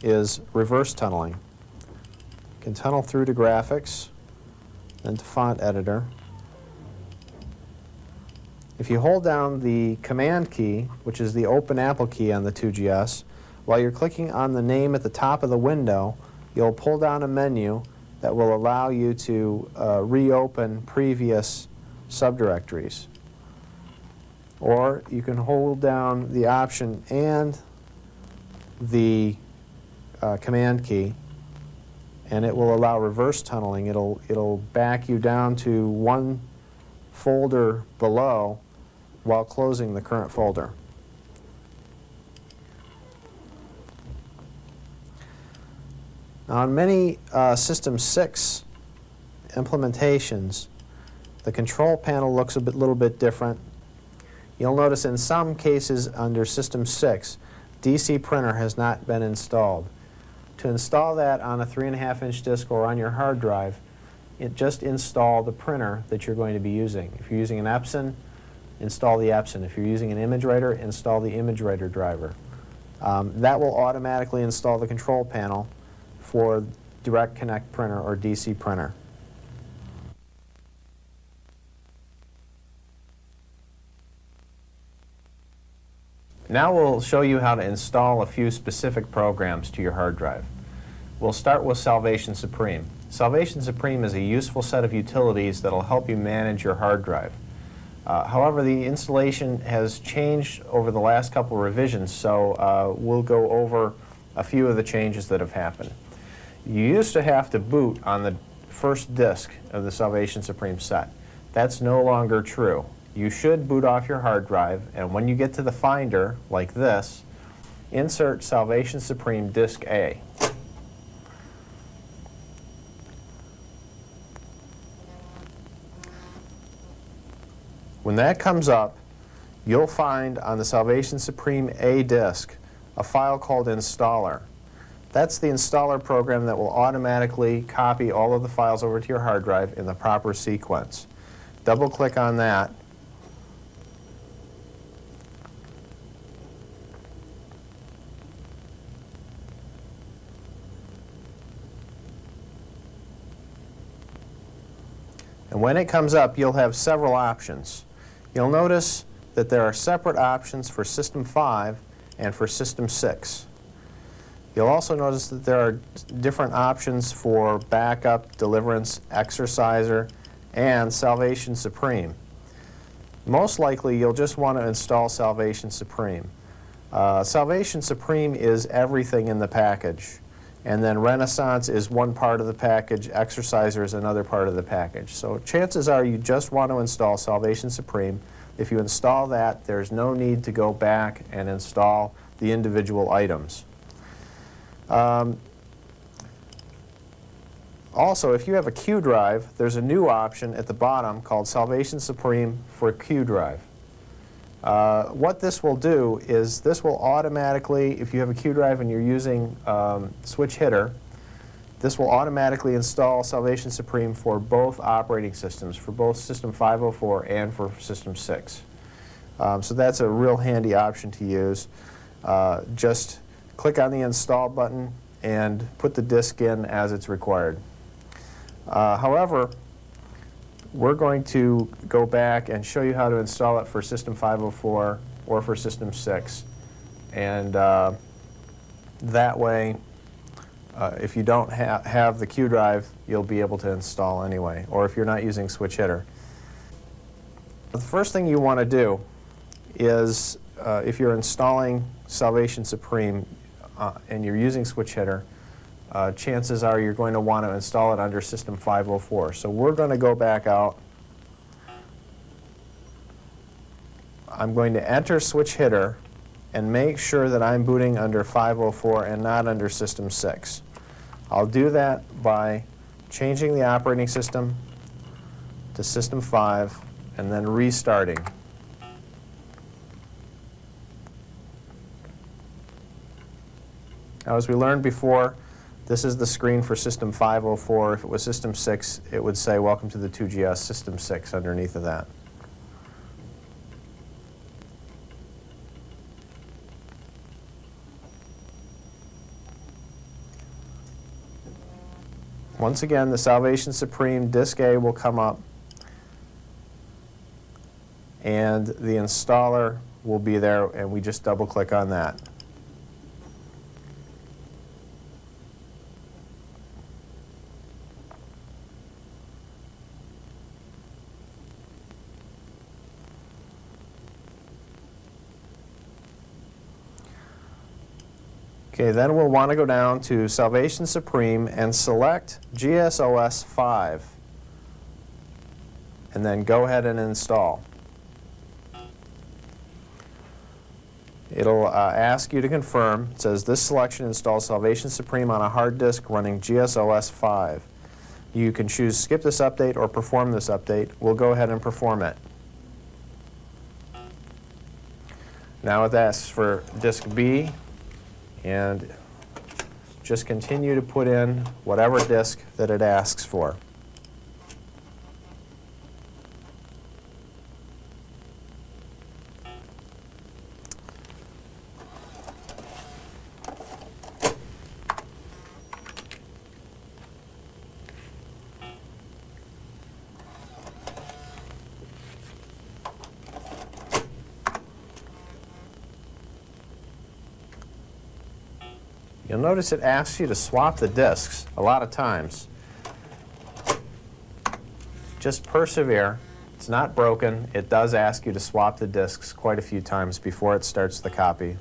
is reverse tunneling. You can tunnel through to Graphics, then to Font Editor. If you hold down the Command key, which is the Open Apple key on the 2GS, while you're clicking on the name at the top of the window, you'll pull down a menu that will allow you to reopen previous subdirectories. Or you can hold down the Option and the Command key, and it will allow reverse tunneling. It'll back you down to one folder below while closing the current folder. Now, on many System 6 implementations, the control panel looks a little bit different. You'll notice in some cases under System 6, DC printer has not been installed. To install that on a 3.5-inch disc or on your hard drive, just install the printer that you're going to be using. If you're using an Epson, install the Epson. If you're using an ImageWriter, install the ImageWriter driver. That will automatically install the control panel for Direct Connect printer or DC printer. Now we'll show you how to install a few specific programs to your hard drive. We'll start with Salvation Supreme. Salvation Supreme is a useful set of utilities that will help you manage your hard drive. However, the installation has changed over the last couple of revisions, so we'll go over a few of the changes that have happened. You used to have to boot on the first disk of the Salvation Supreme set. That's no longer true. You should boot off your hard drive, and when you get to the Finder, like this, insert Salvation Supreme Disk A. When that comes up, you'll find on the Salvation Supreme A disk a file called Installer. That's the installer program that will automatically copy all of the files over to your hard drive in the proper sequence. Double-click on that. And when it comes up, you'll have several options. You'll notice that there are separate options for System 5 and for System 6. You'll also notice that there are different options for Backup, Deliverance, Exerciser, and Salvation Supreme. Most likely, you'll just want to install Salvation Supreme. Salvation Supreme is everything in the package. And then Renaissance is one part of the package, Exerciser is another part of the package. So chances are you just want to install Salvation Supreme. If you install that, there's no need to go back and install the individual items. Also, if you have a Q drive, there's a new option at the bottom called Salvation Supreme for Q drive. What this will do is this will automatically, if you have a Q drive and you're using switch hitter, this will automatically install Salvation Supreme for both operating systems, for both System 504 and for System 6. So that's a real handy option to use. Just click on the install button and put the disk in as it's required. However, we're going to go back and show you how to install it for System 504 or for System 6. And that way, if you don't have the Q drive, you'll be able to install anyway, or if you're not using switch hitter. The first thing you want to do is, if you're installing Salvation Supreme and you're using switch hitter, chances are you're going to want to install it under System 504. So we're going to go back out. I'm going to enter switch hitter and make sure that I'm booting under 504 and not under System 6. I'll do that by changing the operating system to System 5 and then restarting. Now, as we learned before, this is the screen for System 504. If it was System 6, it would say, "Welcome to the 2GS System 6" underneath of that. Once again, the Salvation Supreme Disk A will come up, and the installer will be there, and we just double-click on that. Okay, then we'll want to go down to Salvation Supreme and select GSOS 5, and then go ahead and install. It'll ask you to confirm. It says this selection installs Salvation Supreme on a hard disk running GSOS 5. You can choose skip this update or perform this update. We'll go ahead and perform it. Now it asks for disk B, and just continue to put in whatever disk that it asks for. You'll notice it asks you to swap the disks a lot of times. Just persevere. It's not broken. It does ask you to swap the disks quite a few times before it starts the copy.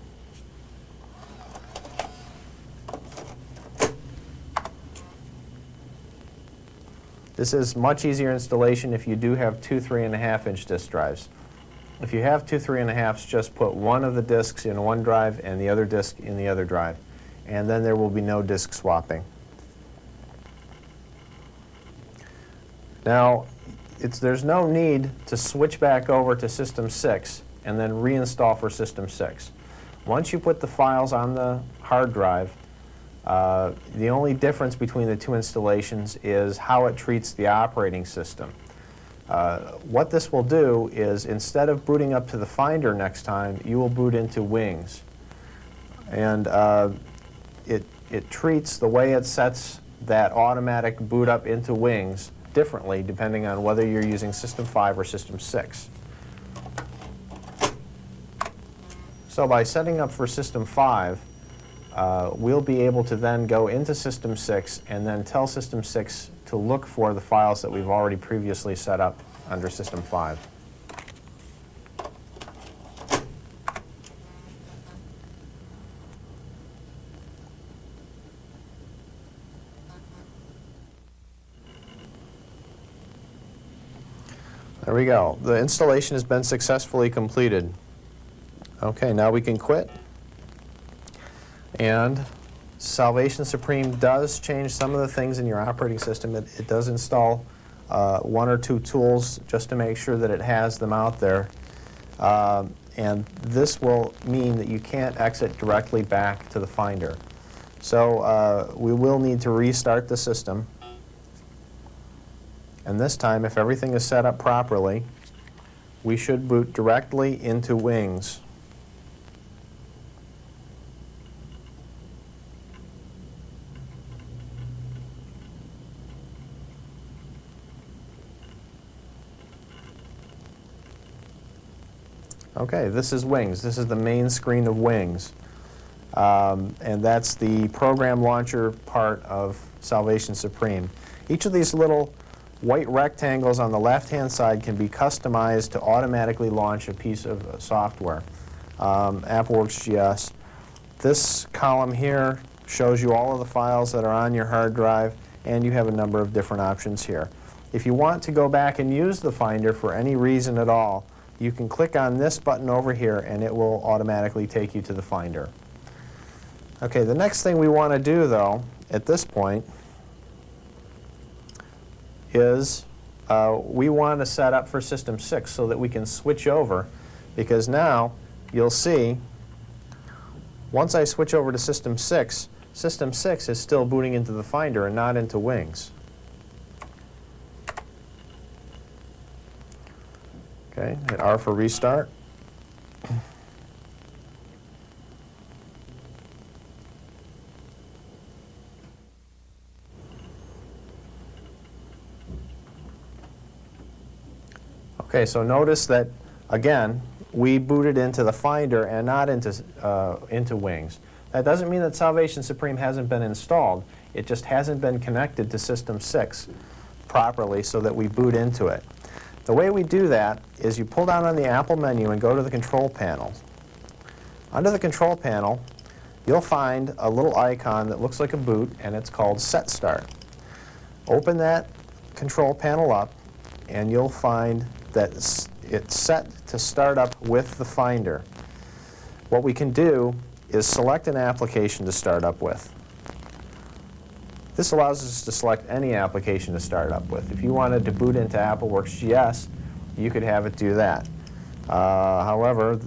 This is much easier installation if you do have two 3.5-inch disk drives. If you have two 3.5s, just put one of the disks in one drive and the other disk in the other drive, and then there will be no disk swapping. Now, there's no need to switch back over to System 6 and then reinstall for System 6. Once you put the files on the hard drive, the only difference between the two installations is how it treats the operating system. What this will do is, instead of booting up to the Finder next time, you will boot into Wings. And it treats the way it sets that automatic boot up into Wings differently depending on whether you're using System 5 or System 6. So by setting up for System 5, we'll be able to then go into System 6 and then tell System 6 to look for the files that we've already previously set up under System 5. There we go. The installation has been successfully completed. Okay, now we can quit. And Salvation Supreme does change some of the things in your operating system. It does install one or two tools just to make sure that it has them out there. And this will mean that you can't exit directly back to the Finder. So we will need to restart the system. And this time, if everything is set up properly, we should boot directly into Wings. Okay, this is Wings. This is the main screen of Wings. And that's the program launcher part of Salvation Supreme. Each of these little white rectangles on the left-hand side can be customized to automatically launch a piece of software. AppleWorks GS. This column here shows you all of the files that are on your hard drive, and you have a number of different options here. If you want to go back and use the Finder for any reason at all, you can click on this button over here and it will automatically take you to the Finder. Okay, the next thing we want to do, though, at this point, is we want to set up for System 6 so that we can switch over, because now you'll see, once I switch over to System 6, System 6 is still booting into the Finder and not into Wings. Okay, hit R for restart. Okay, so notice that, again, we booted into the Finder and not into Wings. That doesn't mean that Salvation Supreme hasn't been installed. It just hasn't been connected to System 6 properly so that we boot into it. The way we do that is you pull down on the Apple menu and go to the Control Panel. Under the Control Panel, you'll find a little icon that looks like a boot, and it's called Set Start. Open that Control Panel up, and you'll find that it's set to start up with the Finder. What we can do is select an application to start up with. This allows us to select any application to start up with. If you wanted to boot into AppleWorks GS, you could have it do that. However,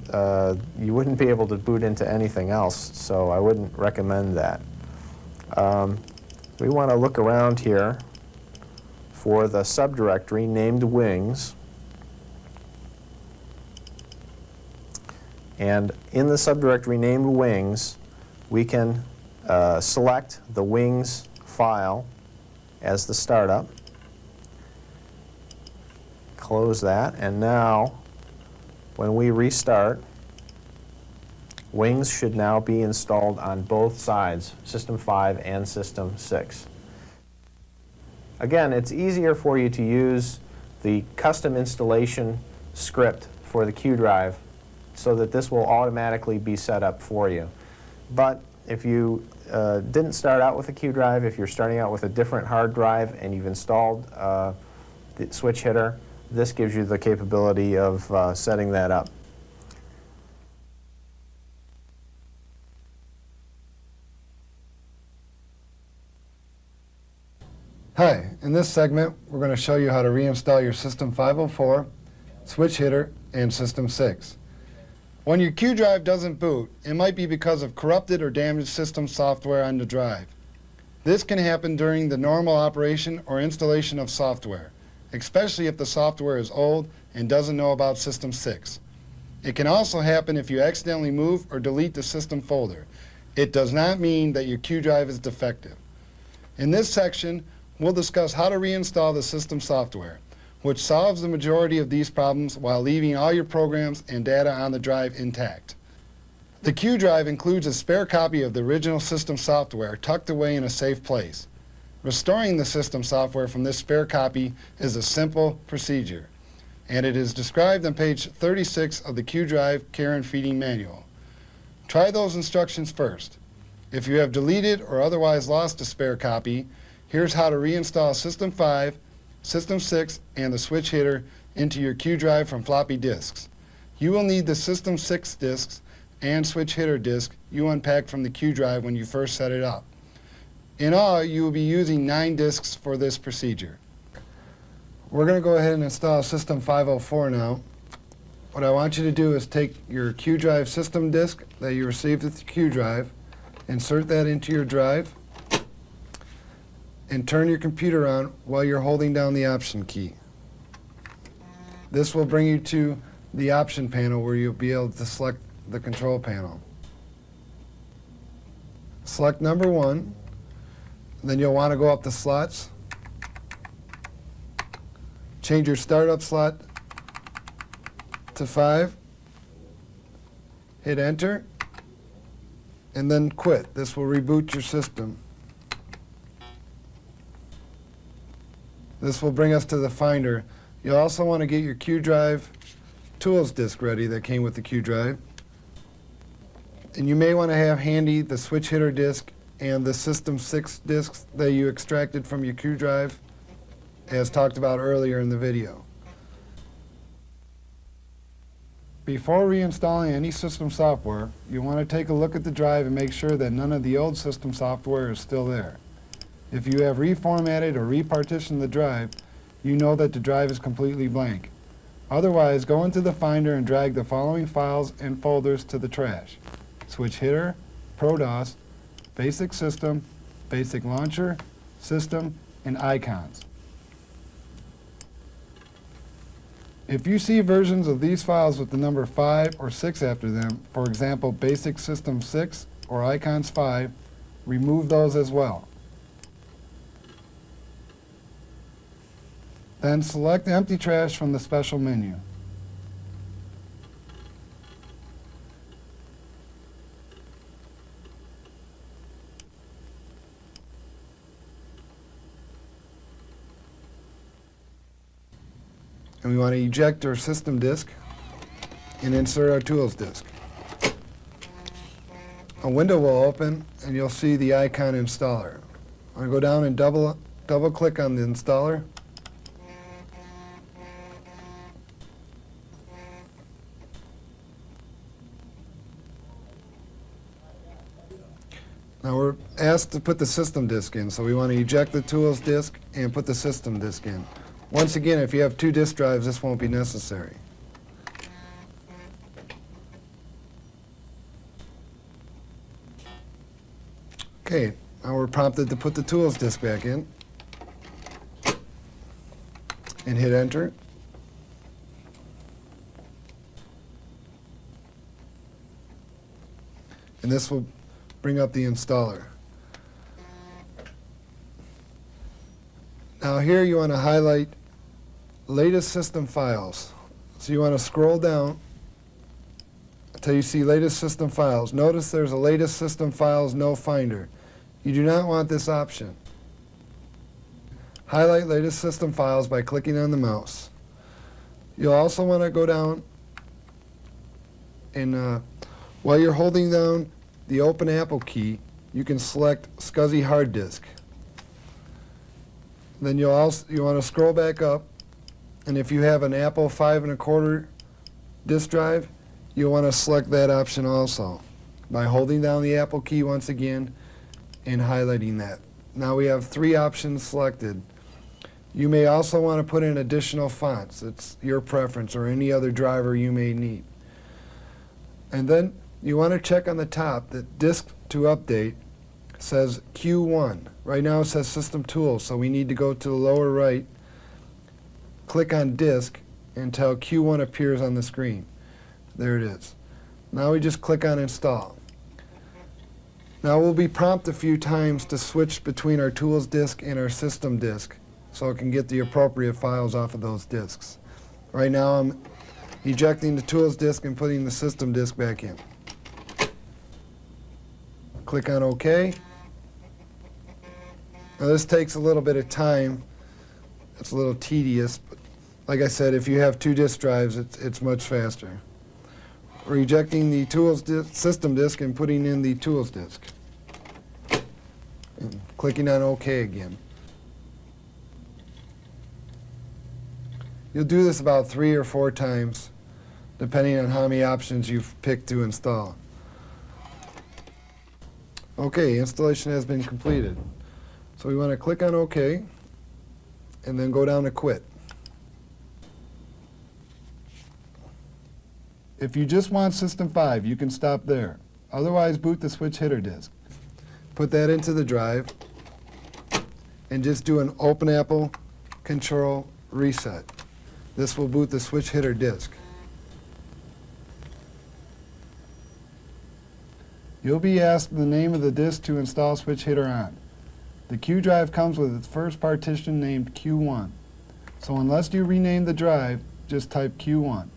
you wouldn't be able to boot into anything else, so I wouldn't recommend that. We want to look around here for the subdirectory named Wings. And in the subdirectory named Wings, we can select the Wings file as the startup. Close that, and now when we restart, Wings should now be installed on both sides, System 5 and System 6. Again, it's easier for you to use the custom installation script for the Q drive so that this will automatically be set up for you. But if you didn't start out with a Q drive, if you're starting out with a different hard drive and you've installed the switch hitter, this gives you the capability of setting that up. Hi, in this segment we're going to show you how to reinstall your System 504, switch hitter, and System 6. When your Q drive doesn't boot, it might be because of corrupted or damaged system software on the drive. This can happen during the normal operation or installation of software, especially if the software is old and doesn't know about System 6. It can also happen if you accidentally move or delete the system folder. It does not mean that your Q drive is defective. In this section, we'll discuss how to reinstall the system software, which solves the majority of these problems while leaving all your programs and data on the drive intact. The Q drive includes a spare copy of the original system software tucked away in a safe place. Restoring the system software from this spare copy is a simple procedure, and it is described on page 36 of the Q drive care and feeding manual. Try those instructions first. If you have deleted or otherwise lost a spare copy, here's how to reinstall System 5, System 6, and the switch hitter into your Q drive from floppy disks. You will need the System 6 disks and switch hitter disk you unpacked from the Q drive when you first set it up. In all, you will be using 9 disks for this procedure. We're going to go ahead and install System 504 now. What I want you to do is take your Q drive system disk that you received with the Q drive, insert that into your drive, and turn your computer on while you're holding down the Option key. This will bring you to the Option panel where you'll be able to select the control panel. Select number 1, then you'll want to go up the slots. Change your startup slot to 5, Hit enter, and then quit. This will reboot your system. This will bring us to the Finder. You'll also want to get your Q drive tools disk ready that came with the Q drive. And you may want to have handy the switch hitter disk and the System 6 disks that you extracted from your Q drive, as talked about earlier in the video. Before reinstalling any system software, you want to take a look at the drive and make sure that none of the old system software is still there. If you have reformatted or repartitioned the drive, you know that the drive is completely blank. Otherwise, go into the Finder and drag the following files and folders to the trash: Switch Hitter, ProDOS, Basic System, Basic Launcher, System, and Icons. If you see versions of these files with the number 5 or 6 after them, for example, Basic System 6 or Icons 5, remove those as well. Then select Empty Trash from the special menu. And we want to eject our system disk and insert our tools disk. A window will open and you'll see the icon installer. I'm going to go down and double click on the installer. Now we're asked to put the system disk in, so we want to eject the tools disk and put the system disk in. Once again, if you have 2 disk drives, this won't be necessary. Okay, now we're prompted to put the tools disk back in and hit enter. And this will bring up the installer. Now here you want to highlight latest system files. So you want to scroll down until you see latest system files. Notice there's a latest system files no finder. You do not want this option. Highlight latest system files by clicking on the mouse. You'll also want to go down and while you're holding down the Open Apple key, you can select SCSI Hard Disk. Then you want to scroll back up, and if you have an Apple 5 1/4 disk drive, you'll want to select that option also by holding down the Apple key once again and highlighting that. Now we have 3 options selected. You may also want to put in additional fonts. It's your preference, or any other driver you may need. And then you want to check on the top that Disk to Update says Q1. Right now it says System Tools, so we need to go to the lower right, click on Disk until Q1 appears on the screen. There it is. Now we just click on Install. Now we'll be prompted a few times to switch between our Tools disk and our System disk so it can get the appropriate files off of those disks. Right now I'm ejecting the Tools disk and putting the System disk back in. Click on OK. Now this takes a little bit of time. It's a little tedious, but like I said, if you have 2 disk drives, it's much faster. We're ejecting the tools system disk and putting in the tools disk. And clicking on OK again. You'll do this about 3 or 4 times, depending on how many options you've picked to install. Okay, installation has been completed. So we want to click on OK and then go down to Quit. If you just want System 5, you can stop there. Otherwise, boot the switch hitter disk. Put that into the drive and just do an Open Apple Control Reset. This will boot the switch hitter disk. You'll be asked the name of the disk to install switch hitter on. The Q drive comes with its first partition named Q1. So unless you rename the drive, just type Q1.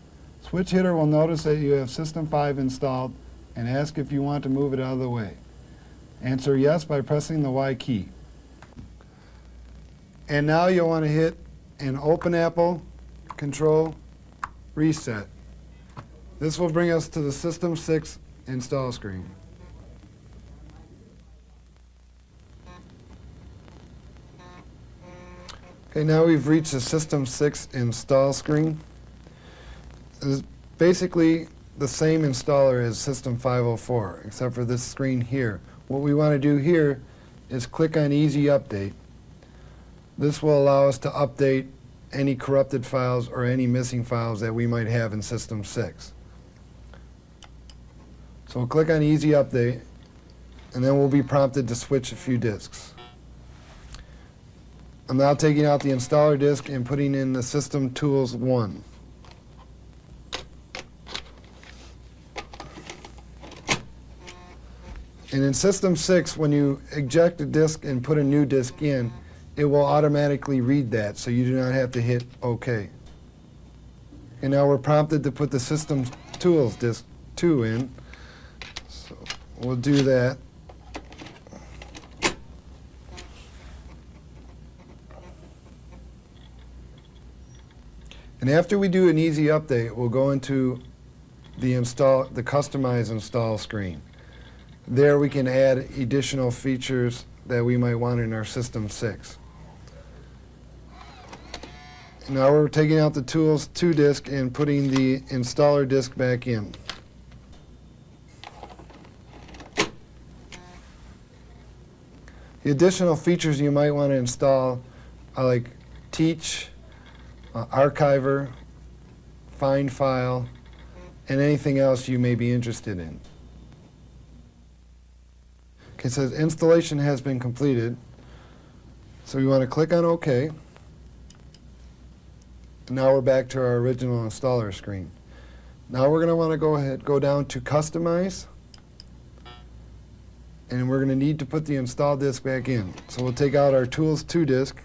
Switch hitter will notice that you have System 5 installed and ask if you want to move it out of the way. Answer yes by pressing the Y key. And now you'll want to hit an Open Apple, Control, Reset. This will bring us to the System 6 install screen. Okay, now we've reached the System 6 install screen. It is basically the same installer as System 504, except for this screen here. What we want to do here is click on Easy Update. This will allow us to update any corrupted files or any missing files that we might have in System 6. So we'll click on Easy Update, and then we'll be prompted to switch a few disks. I'm now taking out the installer disk and putting in the System Tools 1. And in System 6, when you eject a disk and put a new disk in, it will automatically read that, so you do not have to hit OK. And now we're prompted to put the System Tools disk 2 in. So we'll do that. And after we do an easy update, we'll go into the Customize Install screen. There we can add additional features that we might want in our System 6. Now we're taking out the Tools 2 disk and putting the installer disk back in. The additional features you might want to install are like Teach, Archiver, Find File, and anything else you may be interested in. Okay, it says installation has been completed. So we want to click on OK. Now we're back to our original installer screen. Now we're going to want to go down to Customize, and we're going to need to put the install disk back in. So we'll take out our Tools 2 disk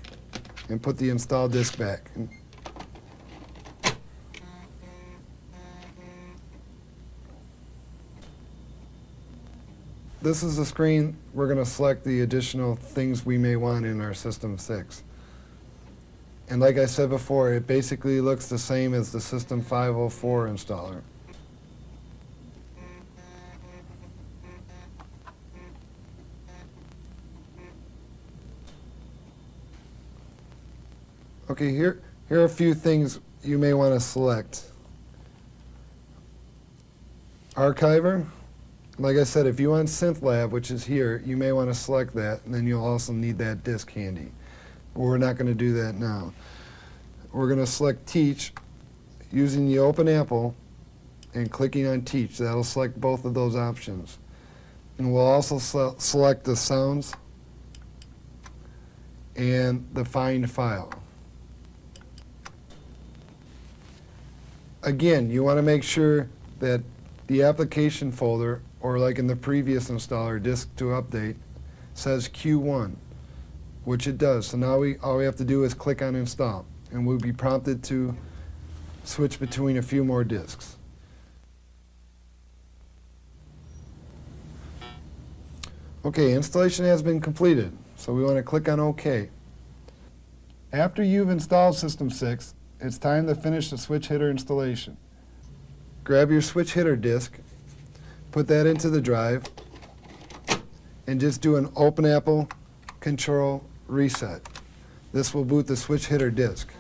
and put the install disk back. This is the screen we're going to select the additional things we may want in our System 6. And like I said before, it basically looks the same as the System 504 installer. Okay, here are a few things you may want to select. Archiver. Like I said, if you want SynthLab, which is here, you may want to select that, and then you'll also need that disk handy. But we're not going to do that now. We're going to select Teach using the Open Apple and clicking on Teach. That'll select both of those options. And we'll also select the Sounds and the Find File. Again, you want to make sure that the application folder, or like in the previous installer, Disk to Update, says Q1, which it does. So now all we have to do is click on Install, and we'll be prompted to switch between a few more disks. Okay, installation has been completed, so we want to click on OK. After you've installed System 6, it's time to finish the switch hitter installation. Grab your switch hitter disk, put that into the drive, and just do an Open Apple, Control, Reset. This will boot the switch hitter disk.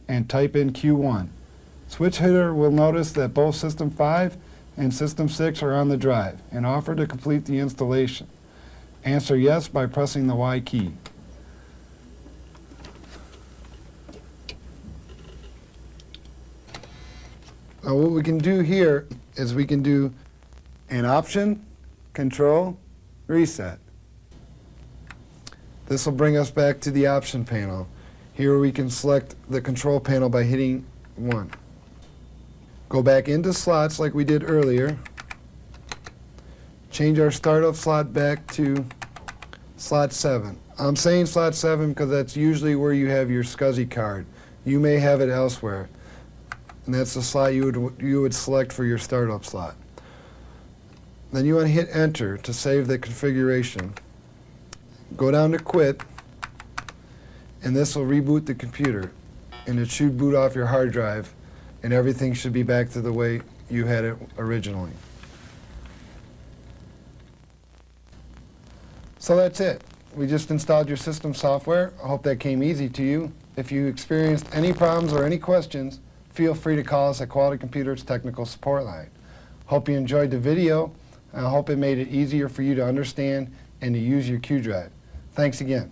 And type in Q1. Switch hitter will notice that both System 5 and System 6 are on the drive and offer to complete the installation. Answer yes by pressing the Y key. Now what we can do here is we can do an Option, Control, Reset. This will bring us back to the Option panel. Here we can select the Control panel by hitting 1. Go back into slots like we did earlier. Change our startup slot back to slot 7. I'm saying slot 7 because that's usually where you have your SCSI card. you may have it elsewhere. And that's the slot you would select for your startup slot. Then you want to hit enter to save the configuration. Go down to quit, and this will reboot the computer. And it should boot off your hard drive, and everything should be back to the way you had it originally. So that's it. We just installed your system software. I hope that came easy to you. If you experienced any problems or any questions, feel free to call us at Quality Computers Technical Support Line. Hope you enjoyed the video, and I hope it made it easier for you to understand and to use your Q drive. Thanks again.